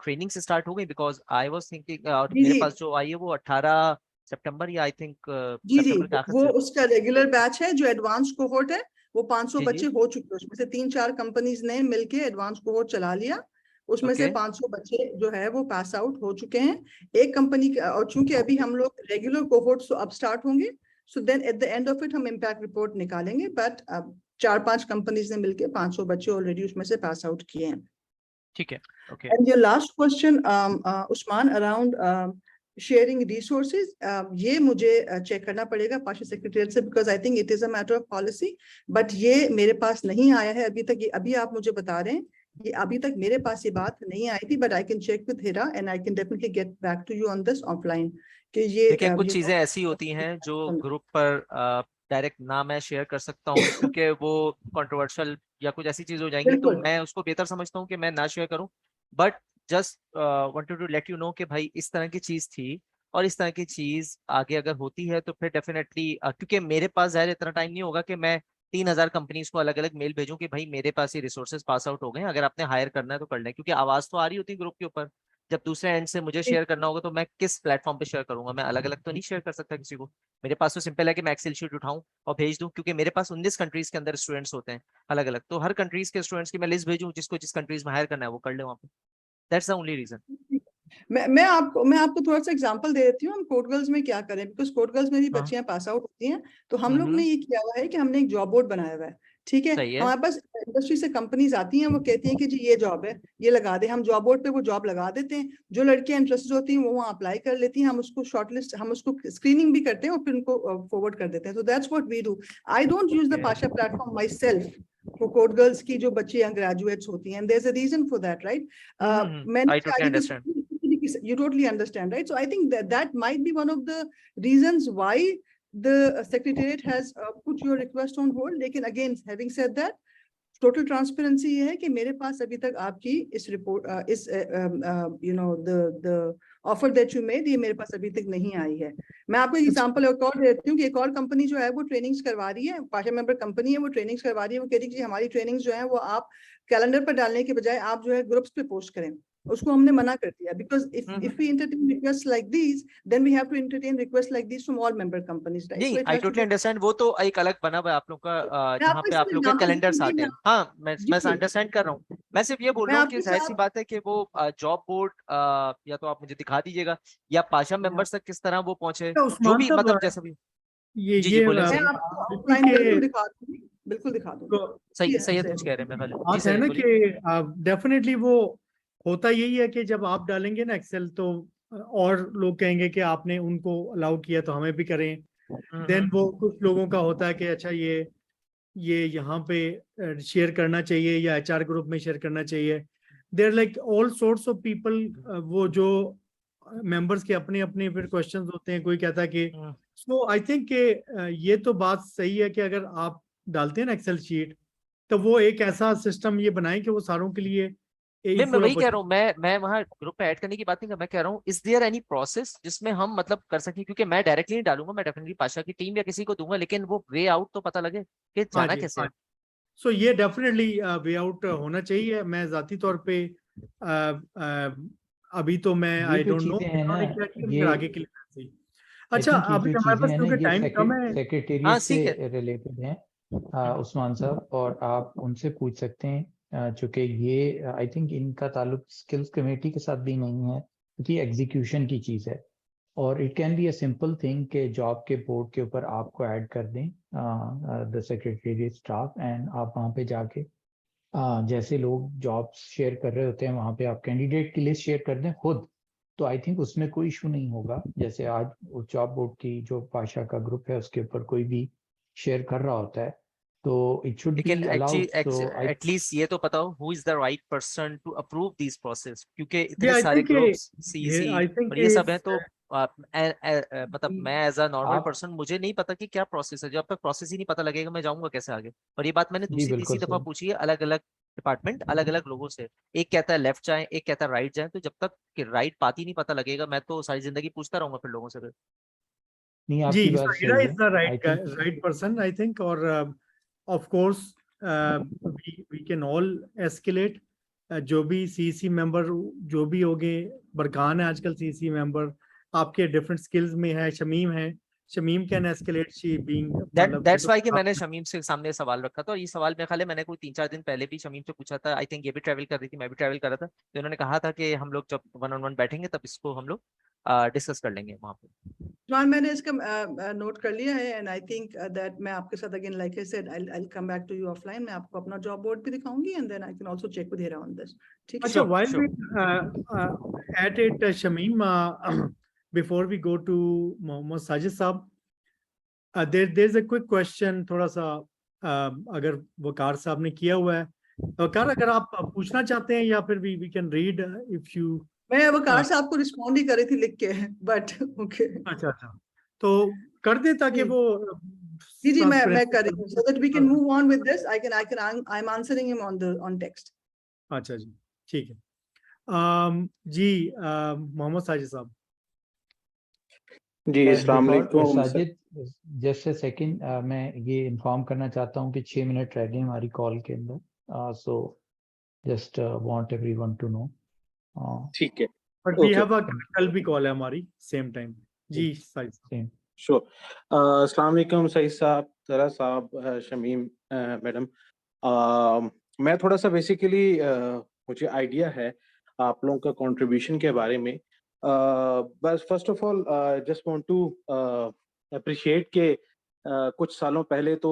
ट्रेनिंग से स्टार्ट हो गई, बिकॉज आई वाज थिंकिंग जी, मेरे जी। पास जो आई है वो 18 सितंबर या आई थिंक जी सितंबर के आखिर वो से। उसका रेगुलर बैच है, जो एडवांस कोहोर्ट है वो 500 जी, बच्चे जी। हो चुके हैं, उसमें से 3-4 कंपनीज ने मिलके एडवांस कोहोर्ट चला लिया, उसमें से ओके 500 बच्चे जो है वो पास आउट हो चुके हैं एक कंपनी के, और चूंकि अभी हम लोग रेगुलर कोहोर्ट तो अब स्टार्ट होंगे, so then at the end of it हम इम्पैक्ट रिपोर्ट निकालेंगे, बट 4-5 कंपनीज ने मिलके 500 बच्चे ऑलरेडी उसमें से पास आउट किए हैं। ठीक है, okay. And your last question, Usman, around sharing resources, ये मुझे चेक करना पड़ेगा पाशा सेक्रेटरीट से, because I think it is a matter of policy, but ये मेरे पास नहीं आया है अभी तक। ये अभी आप मुझे बता रहे हैं, ये अभी तक मेरे पास ये बात नहीं आई थी, but I can check with Hira and I can definitely get back to you on this offline, कि ये देखिए कुछ चीजें ऐसी होती हैं जो ग्रुप पर डायरेक्ट ना मैं शेयर कर सकता हूँ क्योंकि वो कंट्रोवर्शियल या कुछ ऐसी चीज हो जाएंगी, तो बिल्कुल। मैं उसको बेहतर समझता हूँ कि मैं ना शेयर करूँ। But just wanted to let you know कि भाई इस तरह की चीज थी और इस तरह की चीज आगे अगर होती है तो फिर डेफिनेटली, क्योंकि मेरे पास ज़ाहिर इतना टाइम नहीं होगा कि मैं 3000 कंपनीज को अलग अलग मेल भेजूं कि भाई मेरे पास ये रिसोर्सेज पास आउट हो गए, अगर आपने हायर करना है तो कर लें, क्योंकि आवाज तो आ रही होती है ग्रुप के ऊपर। जब दूसरे एंड से मुझे शेयर करना होगा तो मैं किस प्लेटफॉर्म पे शेयर करूंगा, मैं अलग अलग तो नहीं शेयर कर सकता किसी को। मेरे पास तो सिंपल है कि मैं एक्सेल शीट उठाऊं और भेज दूं, क्योंकि मेरे पास 19 कंट्रीज के अंदर स्टूडेंट्स होते हैं अलग अलग, तो हर कंट्रीज के स्टूडेंट्स की मैं लिस्ट भेजूं, जिसको जिस कंट्रीज में हायर करना है वो कर ले वहाँ पे। That's the only reason. मैं आपको थोड़ा सा एग्जांपल दे देती हूँ हम कोड गर्ल्स में क्या करें, बिकॉज कोड गर्ल्स में भी हाँ। बच्चियां पास आउट होती हैं, तो हम लोग ने ये किया हुआ है कि हमने एक जॉब बोर्ड बनाया हुआ है, ठीक है। सही है। हमारे पास इंडस्ट्री से कंपनीज आती हैं, वो कहती हैं कि जी ये जॉब है, ये लगा दे, हम जॉब बोर्ड पे वो जॉब लगा देते हैं, जो लड़कियां इंटरेस्टेड होती हैं वो वहाँ अप्लाई कर लेती हैं, हम उसको शॉर्टलिस्ट, हम उसको स्क्रीनिंग भी करते हैं और फिर उनको फॉरवर्ड कर देते हैं। So that's what we do. I don't use the Pasha platform myself for code girls की जो बच्ची ग्रेजुएट्स होती हैं, there's a reason for that, right? I totally understand. You totally understand, right? So I think that might be one of the reasons why the secretariat has put your request on hold. लेकिन again, having said that, total transparency ये है कि मेरे पास अभी तक आपकी इस report इस you know the offer that you made, ये मेरे पास अभी तक नहीं आई है। मैं आपको एक एग्जांपल एक और देती हूँ कि एक और कंपनी जो है वो ट्रेनिंग्स करवा रही है, पाशा मेंबर कंपनी है, वो ट्रेनिंग्स करवा रही है, वो कह रही है कि हमारी ट्रेनिंग्स जो है वो आप कैलेंडर पर डालने के बजाय आप जो है ग्रुप्स पे पोस्ट करें। उसको हमने मना कर दिया, because if we entertain request like these, then we have to entertain request like these from all member companies, right? नहीं, आई टोटली अंडरस्टैंड, वो तो एक अलग बना हुआ है आप लोग का, जहाँ पे आप लोग के कैलेंडर्स आते हैं। हाँ, मैं अंडरस्टैंड कर रहा हूँ। मैं सिर्फ ये बोल रहा हूँ कि जाहिर सी बात है कि वो जॉब बोर्ड या तो आप मुझे दिखा दीजिएगा या पाशा मेंबर्स तक किस तरह वो पहुंचे, जो भी मतलब जैसा भी। ये बोले मैं सही। आपको बिल्कुल दिखा दूंगी, बिल्कुल दिखा दूंगी। सही है, कुछ कह रहे हैं मैं खाली। बात है ना कि डेफिनेटली वो होता यही है कि जब आप डालेंगे ना एक्सेल, तो और लोग कहेंगे कि आपने उनको अलाउ किया तो हमें भी करें। देन वो कुछ लोगों का होता है कि अच्छा ये यहाँ पे शेयर करना चाहिए या एचआर ग्रुप में शेयर करना चाहिए। There like all sorts of people, वो जो मेंबर्स के अपने अपने फिर क्वेश्चंस होते हैं। कोई कहता है कि सो आई थिंक ये तो बात सही है कि अगर आप डालते हैं ना एक्सेल शीट, तो वो एक ऐसा सिस्टम ये बनाए कि वो सारों के लिए मैं वही कह रहा हूँ, मैं वहाँ ग्रुप पे ऐड करने की बात नहीं कर, मैं कह रहा हूँ इज देयर एनी प्रोसेस जिसमें हम मतलब कर सकें, क्योंकि मैं डायरेक्टली नहीं डालूंगा, मैं डेफिनेटली पाशा की टीम या किसी को दूंगा, लेकिन वो वे आउट तो पता लगे कि हाँ जाना जी, कैसे है। सो ये डेफिनेटली वे आउट होना चाहिए। मैं जाती तौर पे अभी तो मैं ये आई जो डोंट नो चीजें हैं ना, उन्होंने क्या किया, ये मगर आगे के लिए वैसे ही। आई अच्छा, थिंक ये अभी जो हमारे चीजें पास हैं ना, क्योंकि ये टाइम कम है। हाँ सेक्रेटेरिएट से सीख है। रिलेटेड हैं उस्मान साहब, और आप उनसे पूछ सकते हैं चूंकि ये आई थिंक इनका ताल्लुक स्किल्स कमेटी के साथ भी नहीं है, क्योंकि एग्जीक्यूशन की चीज है। और it can be a simple thing कि जॉब के बोर्ड के ऊपर आपको ऐड कर दें द सेक्रेटेरिएट स्टाफ, एंड आप वहाँ पे जाके जैसे लोग जॉब्स शेयर कर रहे होते हैं वहाँ पे आप कैंडिडेट की लिस्ट शेयर कर दें खुद, तो आई थिंक उसमें कोई इशू नहीं होगा। जैसे आज जॉब बोर्ड की जो पाशा का ग्रुप है उसके ऊपर कोई भी शेयर कर रहा होता है, तो इट शुड लेकिन be allowed. So I at least ये तो पता हो who is the right person to approve this process, क्योंकि ये इतने आई सारे think groups CC I think और ये सब है, तो मतलब मैं एज अ नॉर्मल आप पर्सन मुझे नहीं पता कि क्या प्रोसेस है, जब तक प्रोसेस ही नहीं पता लगेगा मैं जाऊंगा कैसे आगे। और ये बात मैंने जी दूसरी तीसरी बिल्कुल दफा सही। पूछी है अलग अलग डिपार्टमेंट अलग अलग लोगों से, एक कहता है लेफ्ट जाए एक कहता है राइट जाए, तो जब तक राइट पाथ ही नहीं पता लगेगा मैं तो सारी जिंदगी पूछता रहूंगा फिर लोगों से फिर। नहीं, जी, आपकी बात so Ira सही is है। the I right guy, think right person, I think. और of course we can all escalate. जो भी सीसी मेंबर जो भी होंगे, बरकान है आजकल सीसी मेंबर, आपके डिफरेंट स्किल्स में है, शमीम है, Shamim can escalate, she being मतलब ये दैट्स तो वाई कि मैंने शमीम से सामने सवाल रखा था, और ये सवाल मेरे ख्याल है मैंने कोई 3-4 दिन पहले भी शमीम से पूछा था। आई थिंक ये भी ट्रैवल कर रही थी, मैं भी ट्रैवल कर रहा था, तो इन्होंने कहा था कि हम लोग जब 1-on-1 बैठेंगे तब इसको हम लोग डिस्कस कर लेंगे वहां पे। जॉन, मैंने इसका नोट कर लिया है, एंड आई थिंक दैट मैं आपके साथ again like I said I will come back to you offline. मैं आपको अपना जॉब बोर्ड भी दिखाऊंगी, and then I can also check with Hira on this. ठीक है? अच्छा, while sure. we at it, Shameem, before we go to Mohammad Sajid साहब, there's a quick question, थोड़ा सा अगर वकार साहब ने किया हुआ है, वकार अगर आप पूछना चाहते हैं, या फिर we can read if you। मैं वकार साहब को रिस्पॉन्ड ही कर रही थी लिख के, बट ओके। अच्छा, तो कर दे ताकि वो जी जी, मैं transparent- कर रही हूँ, so that we can move on with this. I'm answering him on text. अच्छा जी, ठीक है। जी, मोहम्मद साजिद साहब। जी, अस्सलाम वालेकुम। साजिद, जस्ट अ सेकंड, मैं ये इन्फॉर्म करना चाहता हूँ कि 6 मिनट रह गए हमारी कॉल के अंदर, so just want everyone to know. ठीक है, बट वी ओके, हैव कल भी कॉल है हमारी सेम टाइम। जी साजिद साहब। सेम। श्योर। अस्सलाम वालेकुम सईद साहब, तरा साहब, शमीम मैडम। मैं थोड़ा सा बेसिकली मुझे आइडिया है आप लोगों का कंट्रीब्यूशन के बारे में। बस first of all just want to appreciate के कुछ सालों पहले तो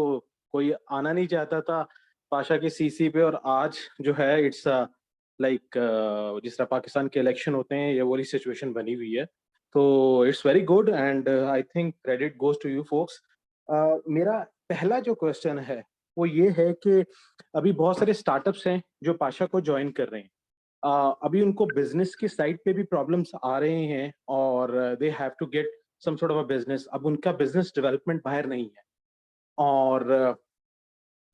कोई आना नहीं चाहता था पाशा के सीसी पे, और आज जो है इट्स लाइक जिस तरह पाकिस्तान के इलेक्शन होते हैं ये वाली सिचुएशन बनी हुई है। तो it's very good, and I think credit goes to you folks. मेरा पहला जो क्वेश्चन है वो ये है कि अभी बहुत सारे स्टार्टअप्स हैं जो पाशा को ज्वाइन कर रहे हैं। अभी उनको बिजनेस की साइड पे भी प्रॉब्लम्स आ रहे हैं, और they have to get some sort of a business. अब उनका बिजनेस डेवलपमेंट बाहर नहीं है, और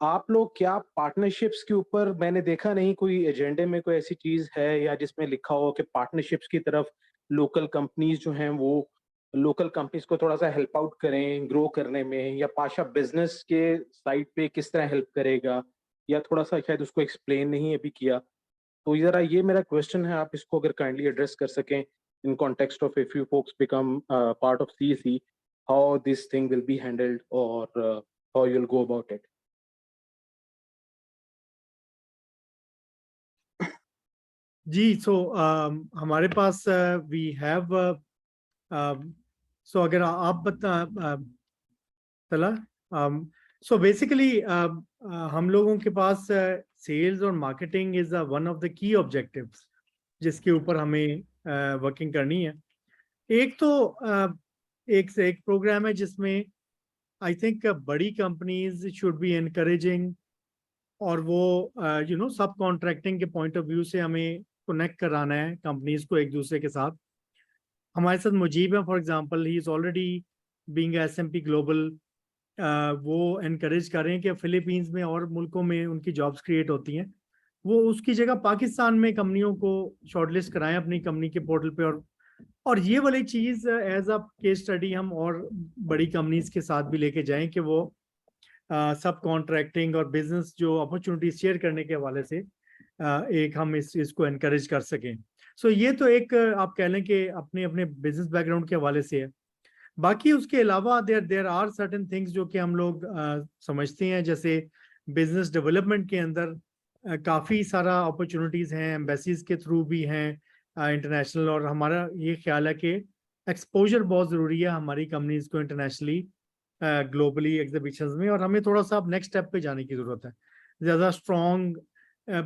आप लोग क्या पार्टनरशिप्स के ऊपर, मैंने देखा नहीं कोई एजेंडे में कोई ऐसी चीज है या जिसमें लिखा हो कि पार्टनरशिप्स की तरफ लोकल कंपनीज जो हैं वो लोकल कंपनीज को थोड़ा सा हेल्प आउट करें ग्रो करने में, या पाशा बिजनेस के साइड पे किस तरह हेल्प करेगा, या थोड़ा सा शायद उसको एक्सप्लेन नहीं अभी किया। तो जरा ये मेरा क्वेश्चन है, आप इसको अगर काइंडली एड्रेस कर सकें in context of if you folks become part of CC, how this thing will be handled or how you will go about it. जी, सो हमारे पास वी हैव, सो अगर आप बता चला, सो बेसिकली हम लोगों के पास सेल्स और marketing is one of the key objectives जिसके ऊपर हमें वर्किंग करनी है। एक तो एक से एक प्रोग्राम है जिसमें आई थिंक बड़ी कंपनीज शुड बी एनकरेजिंग, और वो यू नो सब कॉन्ट्रैक्टिंग के पॉइंट ऑफ व्यू से हमें कनेक्ट कराना है कंपनीज को एक दूसरे के साथ। हमारे साथ मुजीब है, for example, he is already being SMP global वो एनकरेज कर रहे हैं कि फिलीपींस में और मुल्कों में उनकी जॉब्स क्रिएट होती हैं, वो उसकी जगह पाकिस्तान में कंपनियों को शॉर्टलिस्ट कराएं अपनी कंपनी के पोर्टल पे। और ये वाली चीज़ एज अ केस स्टडी हम और बड़ी कंपनीज के साथ भी लेके जाएं कि वो सब कॉन्ट्रैक्टिंग और बिजनेस जो अपॉर्चुनिटीज शेयर करने के हवाले से एक हम इसको एनकरेज कर सकें। सो ये तो एक आप कह लें कि अपने अपने बिजनेस बैकग्राउंड के हवाले से है। बाकी उसके अलावा देर आर सर्टेन थिंग्स जो कि हम लोग समझते हैं, जैसे बिजनेस डेवलपमेंट के अंदर काफ़ी सारा अपॉर्चुनिटीज़ हैं, एम्बेसीज के थ्रू भी हैं इंटरनेशनल। और हमारा ये ख्याल है कि एक्सपोजर बहुत ज़रूरी है हमारी कंपनीज को इंटरनेशनली ग्लोबली एग्जीबिशंस में, और हमें थोड़ा सा अब नेक्स्ट स्टेप पे जाने की ज़रूरत है। ज़्यादा स्ट्रॉन्ग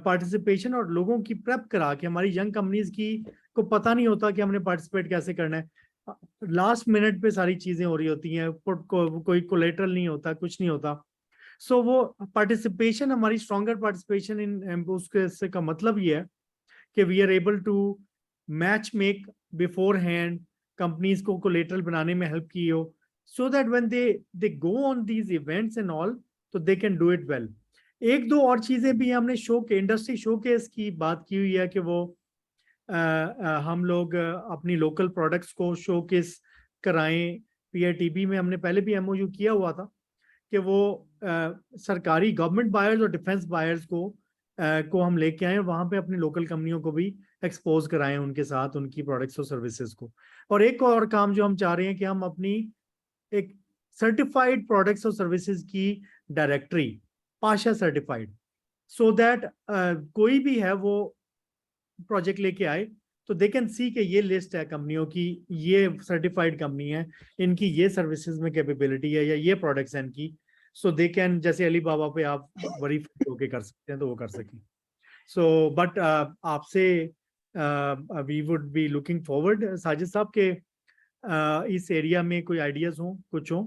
पार्टिसिपेशन और लोगों की प्रेप करा के, हमारी यंग कंपनीज की को पता नहीं होता कि हमने पार्टिसिपेट कैसे करना है, लास्ट मिनट पे सारी चीज़ें हो रही होती हैं, कोई कोलेटरल नहीं होता, कुछ नहीं होता। सो वो पार्टिसिपेशन, हमारी स्ट्रॉन्गर पार्टिसिपेशन इन उसके का मतलब ये है कि we are able to match make beforehand, companies को कोलेटरल बनाने में हेल्प की हो, so that when they go on these events and all, तो they can do it well. एक दो और चीजें भी हमने इंडस्ट्री शोकेस की बात की हुई है कि वो हम लोग अपनी लोकल प्रोडक्ट्स को शोकेस कराएं। पीआईटीबी में हमने पहले भी एमओयू किया हुआ था कि वो सरकारी गवर्नमेंट बायर्स और डिफेंस बायर्स को हम लेके आए, वहां पे अपनी लोकल कंपनियों को भी एक्सपोज कराएं उनके साथ उनकी प्रोडक्ट्स और सर्विसेज को। और एक और काम जो हम चाह रहे हैं कि हम अपनी एक सर्टिफाइड प्रोडक्ट्स और सर्विसेज की directory, Pasha certified, so that कोई भी है वो प्रोजेक्ट लेके आए तो दे कैन सी कि ये लिस्ट है कंपनियों की, ये सर्टिफाइड कंपनी है, इनकी ये सर्विसेज में कैपेबिलिटी है या ये प्रोडक्ट्स हैं इनकी। सो दे कैन, जैसे अली बाबा पे आप वेरीफाई होके कर सकते हैं तो वो कर सकें। सो बट आपसे we would be looking forward Sajid साहब के इस एरिया में कोई आइडियाज हों, कुछ हों,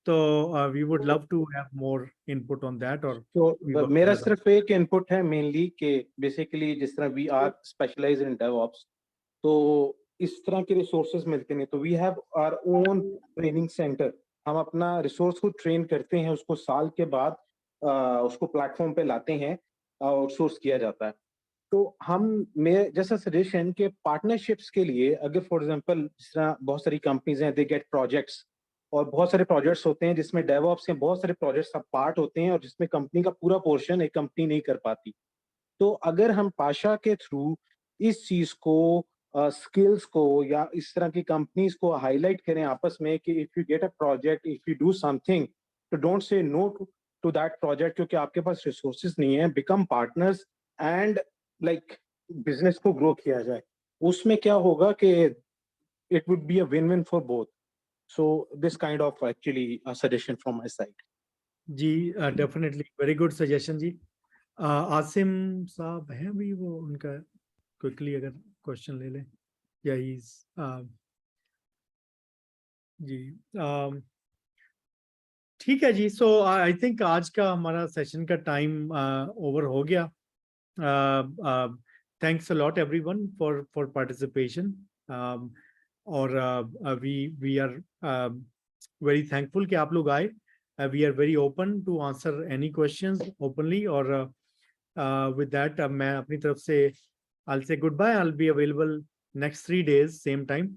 तो we would love to have more input on that. और तो मेरा सिर्फ एक इनपुट है मेनली कि बेसिकली जिस तरह we are specialised in DevOps, तो इस तरह के रिसोर्सेज मिलते हैं, तो we have our own training centre. हम अपना रिसोर्स को ट्रेन करते हैं, उसको साल के बाद उसको प्लेटफॉर्म पे लाते हैं, आउटसोर्स किया जाता है। तो हम मेरे जैसा सजेशन के पार्टनरशिप्स के लिए, अगर फॉर एग्जांपल जिस तरह बहुत सारी कंपनीज हैं, दे गेट प्रोजेक्ट्स, और बहुत सारे प्रोजेक्ट्स होते हैं जिसमें डेवऑप्स के बहुत सारे प्रोजेक्ट्स सब पार्ट होते हैं और जिसमें कंपनी का पूरा पोर्शन एक कंपनी नहीं कर पाती। तो अगर हम पाशा के थ्रू इस चीज को, स्किल्स को या इस तरह की कंपनीज को हाईलाइट करें आपस में कि if you get a project, if you do something, तो don't say no to that project क्योंकि आपके पास रिसोर्सेज नहीं है, become partners and like business को ग्रो किया जाए। उसमें क्या होगा कि it would be a win win for both. So this kind of actually a suggestion from my side. जी डेफिनेटली वेरी गुड सजेशन जी। आसिम साहब हैं भी, वो उनका क्विकली अगर क्वेश्चन ले लें या इज जी ठीक है जी। सो आई थिंक आज का हमारा सेशन का टाइम ओवर हो गया। Thanks a lot everyone for participation, और वी आर वेरी थैंकफुल कि आप लोग आए। We are very open to answer any questions openly, और विद दैट मैं अपनी तरफ से I'll say goodbye. I'll be available next 3 days same time.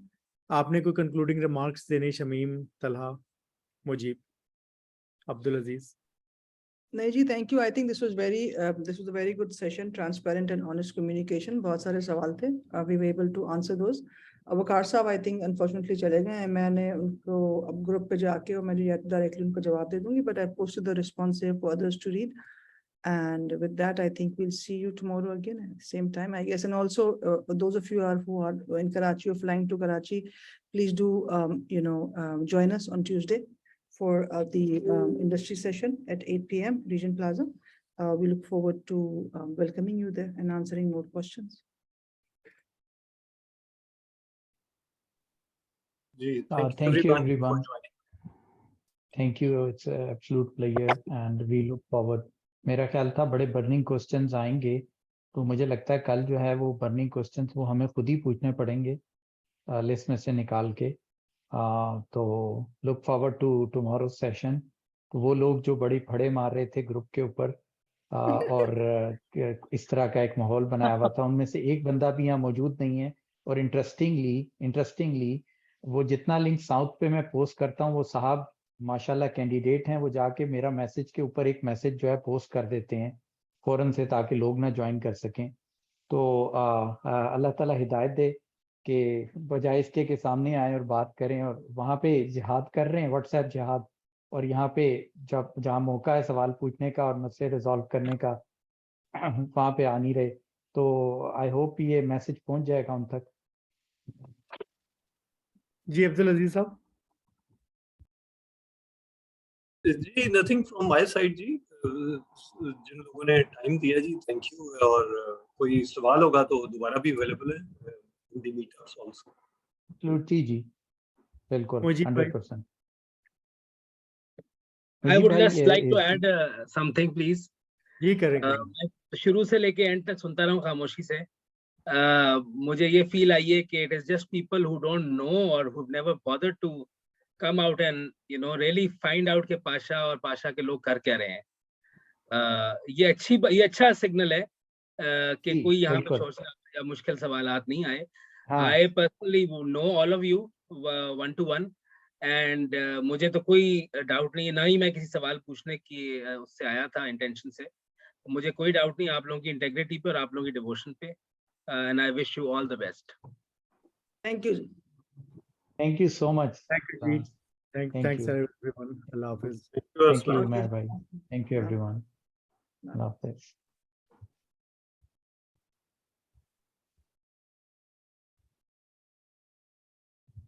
आपने कोई concluding remarks देने, शमीम, तलहा, मुजीब, अब्दुल अजीज? नहीं जी, thank you. I think this was a very good session, transparent and honest communication. बहुत सारे सवाल थे, we were able to answer those. Waqar साहब आई थिंक अनफॉर्चुनेटली चले गए हैं, मैंने उनको अब ग्रुप पे जाके और मैं डायरेक्टली उनको जवाब दे दूंगी, but I posted the response for others to read. And with that, I think we'll see you tomorrow again at the same time, I guess. And also, those of you who are in Karachi or flying to Karachi, please do, join us on Tuesday for the industry session at 8 p.m. Regent Plaza. We look forward to welcoming you there and answering more questions. Thank you everyone. Thank you. It's an absolute pleasure and we look forward. मेरा ख्याल था बड़े burning questions आएंगे, तो मुझे लगता है कल जो है वो बर्निंग क्वेश्चंस वो हमें खुद ही पूछने पड़ेंगे लिस्ट में से निकाल के। तो look forward to tomorrow session तो वो लोग जो बड़ी फड़े मार रहे थे ग्रुप के ऊपर और इस तरह का एक माहौल बनाया हुआ था, उनमें से एक बंदा भी यहाँ मौजूद नहीं है। और इंटरेस्टिंगली वो जितना लिंक साउथ पे मैं पोस्ट करता हूँ, वो साहब माशाल्लाह कैंडिडेट हैं, वो जाके मेरा मैसेज के ऊपर एक मैसेज जो है पोस्ट कर देते हैं फौरन से, ताकि लोग ना ज्वाइन कर सकें। तो अल्लाह ताला हिदायत दे कि बजाय इसके के सामने आए और बात करें, और वहाँ पे जिहाद कर रहे हैं, व्हाट्सएप जिहाद, और यहाँ पे जब जहाँ मौका है सवाल पूछने का और मसले रिजॉल्व करने का वहाँ पे आ नहीं रहे। तो आई होप ये मैसेज पहुँच जाएगा उन तक। जी अब्दुल अजीज साहब। जी नथिंग फ्रॉम माय साइड जी, जिन लोगों ने टाइम दिया जी थैंक यू, और कोई सवाल होगा तो दोबारा भी अवेलेबल है इन द मीटर्स आल्सो। जी बिल्कुल मुजीब भाई। 100%। I would भाई, just like to add something please. जी करें। मैं शुरू से लेके एंड तक सुनता रहा हूँ खामोशी से। मुझे ये फील आई है कि it is just people who don't know or who've never bothered to come out and you know really find out कि पाशा और पाशा के लोग कर क्या रहे हैं। ये अच्छा सिग्नल है कि कोई यहाँ पे सोचना या मुश्किल सवालात नहीं आए। I personally know all of you one to one and मुझे तो कोई डाउट नहीं है, ना ही मैं किसी सवाल पूछने की उससे आया था इंटेंशन से। मुझे कोई डाउट नहीं आप लोगों की इंटेग्रिटी पे और आप लोगों की डिवोशन पे। And I wish you all the best. Thank you. Thank you so much. Thank you ji. Thanks everyone. Allah Hafiz. Thank you Umair bhai. Thank you everyone. Allah Hafiz.